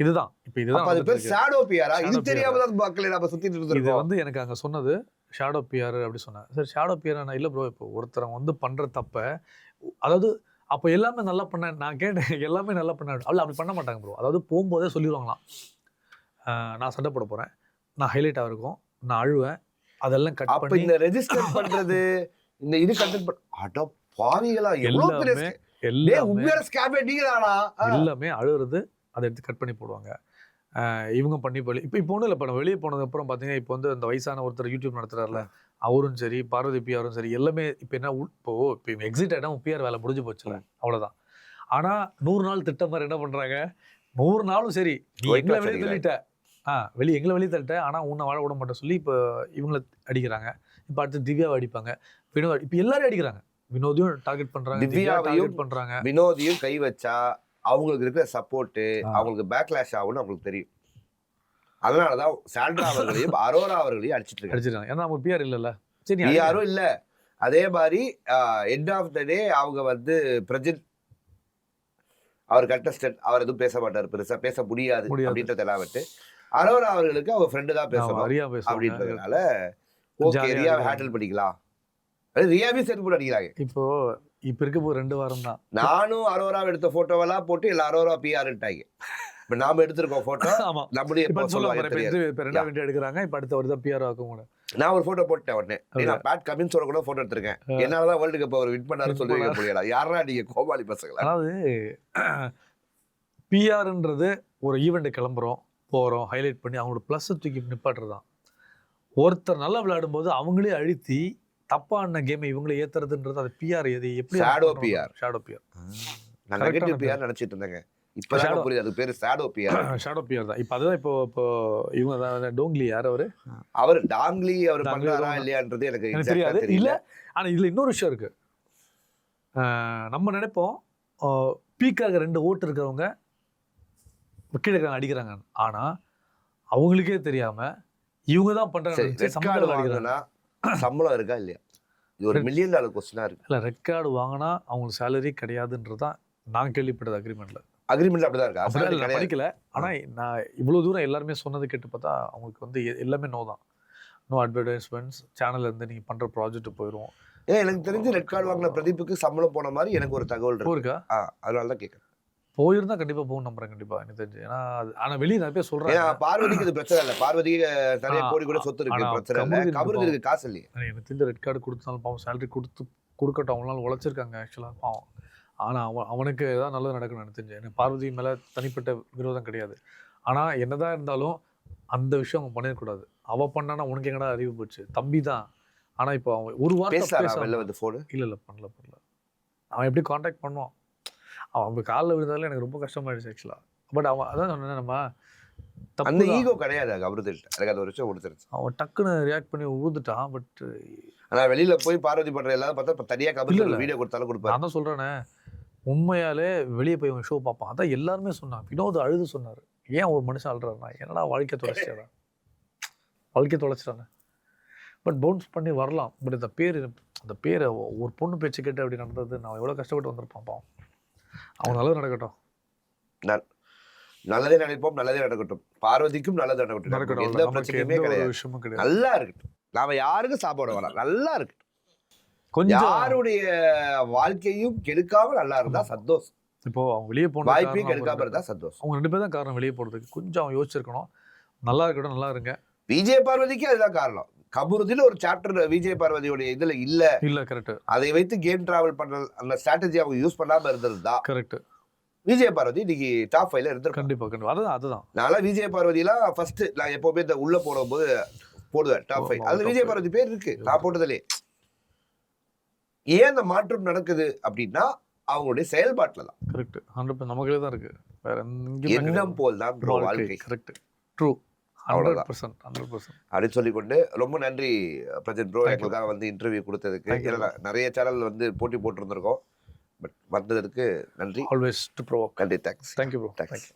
S2: இதுதான் இப்போ இதுதான் அது பேர் ஷேடோ பிஆரா? இது தெரியாம தான் மக்களே நம்ம சுத்திட்டு இருக்கோம். இது வந்து எனக்கு அங்கே சொன்னது ஷேடோ பிஆர் அப்படி சொன்னேன். சரி ஷேடோ பிஆர் நான் இல்லை ப்ரோ, இப்போ ஒருத்தரங்க வந்து பண்ணுற தப்பை, அதாவது அப்போ எல்லாமே நல்லா பண்ணேன். நான் கேட்டேன் எல்லாமே நல்லா பண்ண, அல்ல அப்படி பண்ண மாட்டாங்க ப்ரோ. அதாவது போகும்போதே சொல்லிடுவாங்களாம், நான் சண்டை போட போகிறேன், நான் ஹைலைட்டாக இருக்கும், நான் அழுவேன், அதெல்லாம் கட் பண்ணி இந்த ரெஜிஸ்டர் பண்ணுறது, இந்த இது கண்டென்ட் அட பாவிகளா எல்லாமே எல்லாமே அழுகிறது, அதை எடுத்து கட் பண்ணி போடுவாங்க. இவங்க பண்ணி இப்போ ஒன்றும் இல்லை. இப்போ நான் வெளியே போனதுக்கப்புறம் பார்த்தீங்கன்னா, இப்போ வந்து அந்த வயசான ஒருத்தர் யூடியூப் நடத்துகிறார்ல, அவரும் சரி, பார்வதி பிஆரும் சரி, எல்லாமே இப்போ என்ன இப்போ எக்ஸிட் ஆகிட்டா பிஆர் வேலை முடிஞ்சு போச்சுல, அவ்வளோதான். ஆனால் 100 நாள் திட்டம் மாதிரி என்ன பண்ணுறாங்க, 100 நாளும் சரி நீ எங்களை வெளியே தள்ளிட்ட, எங்களை வெளியே தள்ளிட்ட, ஆனால் உன்னை வாழ விட மாட்டேன் சொல்லி இப்போ இவங்களை அடிக்கிறாங்க. இப்போ அடுத்து திவ்யாவை அடிப்பாங்க, வினோத், இப்போ எல்லாரும் அடிக்கிறாங்க. வினோதையும் டார்கெட் பண்ணுறாங்க, திவ்யாவையும் பண்ணுறாங்க. வினோதையும் கை வச்சா அவங்களுக்கு இருக்கிற சப்போர்ட்டு அவங்களுக்கு பேக்லாஷ் ஆகும்னு அவங்களுக்கு தெரியும். அதனாலதான் சாண்ட்ரா அவர்களையும் அரோரா அவர்களையும் அடிச்சிருக்காங்க. ஏன்னா அவங்க பிஆர் இல்லைல்ல, சரி யாரும் இல்லை. அதே மாதிரி எண்ட் ஆஃப் த டே அவங்க வந்து பிரஜித் அவர் கண்டஸ்டன்ட், அவர் எதுவும் பேச மாட்டார், பெருசா பேச முடியாது அப்படின்றதெல்லாம் விட்டு அரோரா அவர்களுக்கு அவங்க ஃப்ரெண்டு தான் பேசணும் அப்படின்றதுனால ஓகே ரியாவை ஹேண்டில் பண்ணிக்கலாம். ரியாவே சேர்த்து போட்டு அடிக்கிறாங்க. இப்போ இருக்க போய் 2 வாரம் தான் நானும் அரோராவை எடுத்த போட்டோவெல்லாம் போட்டு எல்லா அரோரா பிஆர்ட்டாங்க. இப்போ நாம எடுத்திருக்கோம் போட்டோ, நம்மளுடைய எடுக்கிறாங்க. இப்போ அடுத்த வருது பிஆர் ஆகும் கூட. நான் ஒரு போட்டோ போட்டேன் உடனே, நான் பேட் கமின்ஸோட கூட போட்டோ எடுத்திருக்கேன். என்னாலதான் வேர்ல்டு கப் அவர் வின் பண்ணாரு சொல்லி வைக்க முடியல. யாரா நீங்க கோபாலி பசங்களா? அதாவது பிஆர்ன்றது ஒரு ஈவெண்ட் கிளம்புறோம், போறோம், ஹைலைட் பண்ணி அவங்களோட பிளஸ் தூக்கி நிப்பாட்டுறதுதான். ஒருத்தர் நல்லா விளையாடும் போது அவங்களே அழுத்தி தப்பான கேமை இவங்களை ஏத்துறதுன்றது அது பிஆர். எது எப்படி? Shadow PR.
S1: நான்
S2: Correct
S1: நெகட்டிவ்
S2: ஆன
S1: பிஆர் நினைச்சிட்டு இருந்தேங்க. இப்பதான்
S2: Shadow.
S1: புரியுது அது பேரு ஷேடோ பிஆர்.
S2: ஷேடோ பிஆர் தான். இப்போ அதுதான் இப்போ இவங்க தான் டோங்லி யார் அவரு?
S1: அவர் டாங்லி அவர்
S2: டாங்லி
S1: பண்றாரா
S2: தான்.
S1: இல்லையான்றது எனக்கு
S2: எனக்கு
S1: எக்ஸாக்ட்டா
S2: தெரியாது.
S1: தெரியல.
S2: இல்ல ஆனா இதுல இன்னொரு விஷயம் இருக்கு. நம்ம நினைப்போம் பீக்காக 2 ஓட்டு இருக்கிறவங்க கீழே இருக்கிறவங்க அடிக்கிறாங்க. ஆனா அவங்களுக்கே தெரியாம இவங்க தான் பண்றாங்க.
S1: சரி, ரெட் கார்டு வாங்கினா சம்பளம் இருக்கா இல்லையா? இது ஒரு மில்லியன் டாலர் கொஸ்டினா இருக்கு.
S2: இல்ல ரெட் கார்டு வாங்கினா அவங்களுக்கு சேலரி கிடையாதுன்றதான் நான் கேள்விப்பட்டது அக்ரிமெண்ட்ல.
S1: அக்ரிமெண்ட்ல அப்படிதான் இருக்கு.
S2: அப்படிலாம்
S1: அசால்ட்
S2: இல்ல, நான்
S1: கிடையாது.
S2: படிக்கல. ஆனா நான் இவ்வளவு தூரம் எல்லாருமே சொன்னது கேட்டு பார்த்தா அவங்களுக்கு வந்து எல்லாமே நோ தான். நோ அட்வர்டைஸ்மெண்ட்ஸ், சேனல்ல இருந்து நீங்க பண்ற ப்ராஜெக்ட் போயிடும்.
S1: ஏன் எனக்கு தெரிஞ்சு ரெட் கார்டு வாங்கின பிரதீப்புக்கு சம்பளம் போன மாதிரி எனக்கு ஒரு தகவல் இருக்கு.
S2: போயிருக்கா?
S1: அதனால தான் கேட்கறேன்.
S2: போயிருந்தா கண்டிப்பா போகும் நம்புறேன் கண்டிப்பா எனக்கு தெரிஞ்சு. ஏன்னா ஆனா வெளியே நிறைய பேர் சொல்றாங்க.
S1: ஏன்னா பார்வதிக்கு இது பிரச்சனை இல்ல. பார்வதிக்கு நிறைய கோடி கூட சொத்து இருக்கு,
S2: ஆனா
S1: பிரச்சனை இல்ல. கபருதுக்கு காசு இல்லையே.
S2: எனக்கு தெரிஞ்ச ரெட் கார்டு கொடுத்தாலும் பாவம் சேலரி கொடுக்கட்டும், அவங்களால உழைச்சிருக்காங்க ஆக்சுவலாக பாவம். ஆனால் அவனுக்கு ஏதாவது நல்லது நடக்கணும்னு எனக்கு தெரிஞ்சு. எனக்கு பார்வதி மேலே தனிப்பட்ட விரோதம் கிடையாது. ஆனால் என்னதான் இருந்தாலும் அந்த விஷயம் அவன் பண்ணிடக்கூடாது. அவள் பண்ணானா உனக்கு எங்கடா அறிவு போச்சு? தம்பி தான். ஆனால் இப்போ அவன் ஒரு வார்த்தை
S1: பேசுறாரா வெளில வந்து போன்?
S2: இல்லை பண்ணல. அவன் எப்படி காண்டாக்ட் பண்ணுவான்? அவன் காலில் விழுந்தாலும் எனக்கு ரொம்ப கஷ்டமாயிடுச்சு ஆக்சுவலாக. பட் அவன் அதான் சொன்னேன், நம்ம
S1: அந்த
S2: தப்பு
S1: ஈகோ கிடையாது கபருதுகிட்ட. எனக்கு அது ஒரு விஷயம் கொடுத்துருச்சு.
S2: அவன் டக்குன்னு ரியாக்ட் பண்ணி ஊதுட்டான். பட்
S1: ஆனா வெளியில போய் பார்வதி பண்ற எல்லாரும் பார்த்தா இப்ப தனியா கபருது வீடியோ கொடுத்தாலும் கொடுப்பாரு.
S2: நான் தான் சொல்றேனே, உண்மையாலே வெளியே போய் ஷோ பார்ப்பான். அதான் எல்லாருமே சொன்னாங்க. வினோத் அழுது சொன்னார், ஏன் ஒரு மனுஷன் அழுறாருனா, என்னடா வாழ்க்கை தொலைச்சிட்டானா, வாழ்க்கை தொலைச்சிட்டானே. பட் பவுன்ஸ் பண்ணி வரலாம். பட் அந்த பேரை ஒரு பொண்ணு பேச்சு கேட்டு அப்படி நடந்தது, நான் எவ்வளோ கஷ்டப்பட்டு வந்திருப்பான் பாவம். அவன் நல்லது நடக்கட்டும்.
S1: நல்லதே நினைப்போம், நல்லதே நடக்கட்டும். பார்வதிக்கும் நல்லது நடக்கட்டும். எந்த பிரச்சனையுமே கிடையாது. நல்லா இருக்கட்டும். நாம யாருக்கும் சாப்பாடு வரலாம், நல்லா இருக்கட்டும். கொஞ்சம் யாருடைய வாழ்க்கையும் கெடுக்காம நல்லா இருந்தா சந்தோஷம்.
S2: இப்போ அவங்க வெளியே போன
S1: வாய்ப்பையும் கெடுக்காம இருந்தா சந்தோஷம்.
S2: அவங்க 2 பேர் தான் காரணம் வெளியே போறதுக்கு. கொஞ்சம் அவன் யோசிச்சிருக்கணும். நல்லா இருக்கட்டும், நல்லா இருங்க.
S1: விஜய் பார்வதிக்கு அதுதான் காரணம். கபூர்தில ஒரு சாப்டர் விஜய் பார்வதியோட இதுல இல்ல கரெக்ட். அதை வைத்து கேம் டிராவல் பண்ற அந்த ஸ்ட்ராட்டஜி அவங்க யூஸ் பண்ணாம இருந்திருந்தா கரெக்ட் விஜய் பார்வதி இன்னைக்கு டாப் 5ல இருந்திருக்கும்.
S2: கண்டிப்பா. அதுதான்
S1: நான் விஜய் பார்வதிலாம் ஃபர்ஸ்ட் நான் எப்பவுமே இந்த உள்ள போடும்போது போடுவேன் டாப் 5. அதுல விஜய் பார்வதி பேர் இருக்கு நான் போட்டதுலே. ஏன் அந்த மாற்றம் நடக்குது அப்படின்னா அவங்களுடைய செயல்பாட்டுல தான்.
S2: கரெக்ட். 100% நமக்குள்ளே தான் இருக்கு. வேற
S1: எண்ணம் போல் தான் வாழ்க்கை.
S2: கரெக்ட். ட்ரூ. 100%.
S1: அப்படின்னு சொல்லிக்கொண்டு ரொம்ப நன்றி பிரஜன் ப்ரோ, எங்களுக்காக வந்து இன்டர்வியூ கொடுத்ததுக்கு. நிறைய சேனல் வந்து போட்டி போட்டிருந்திருக்கோம். பட் வந்ததுக்கு நன்றி.
S2: Always to bro.
S1: நன்றி. தேங்க்ஸ்.
S2: Thank you bro.
S1: தேங்க்ஸ்.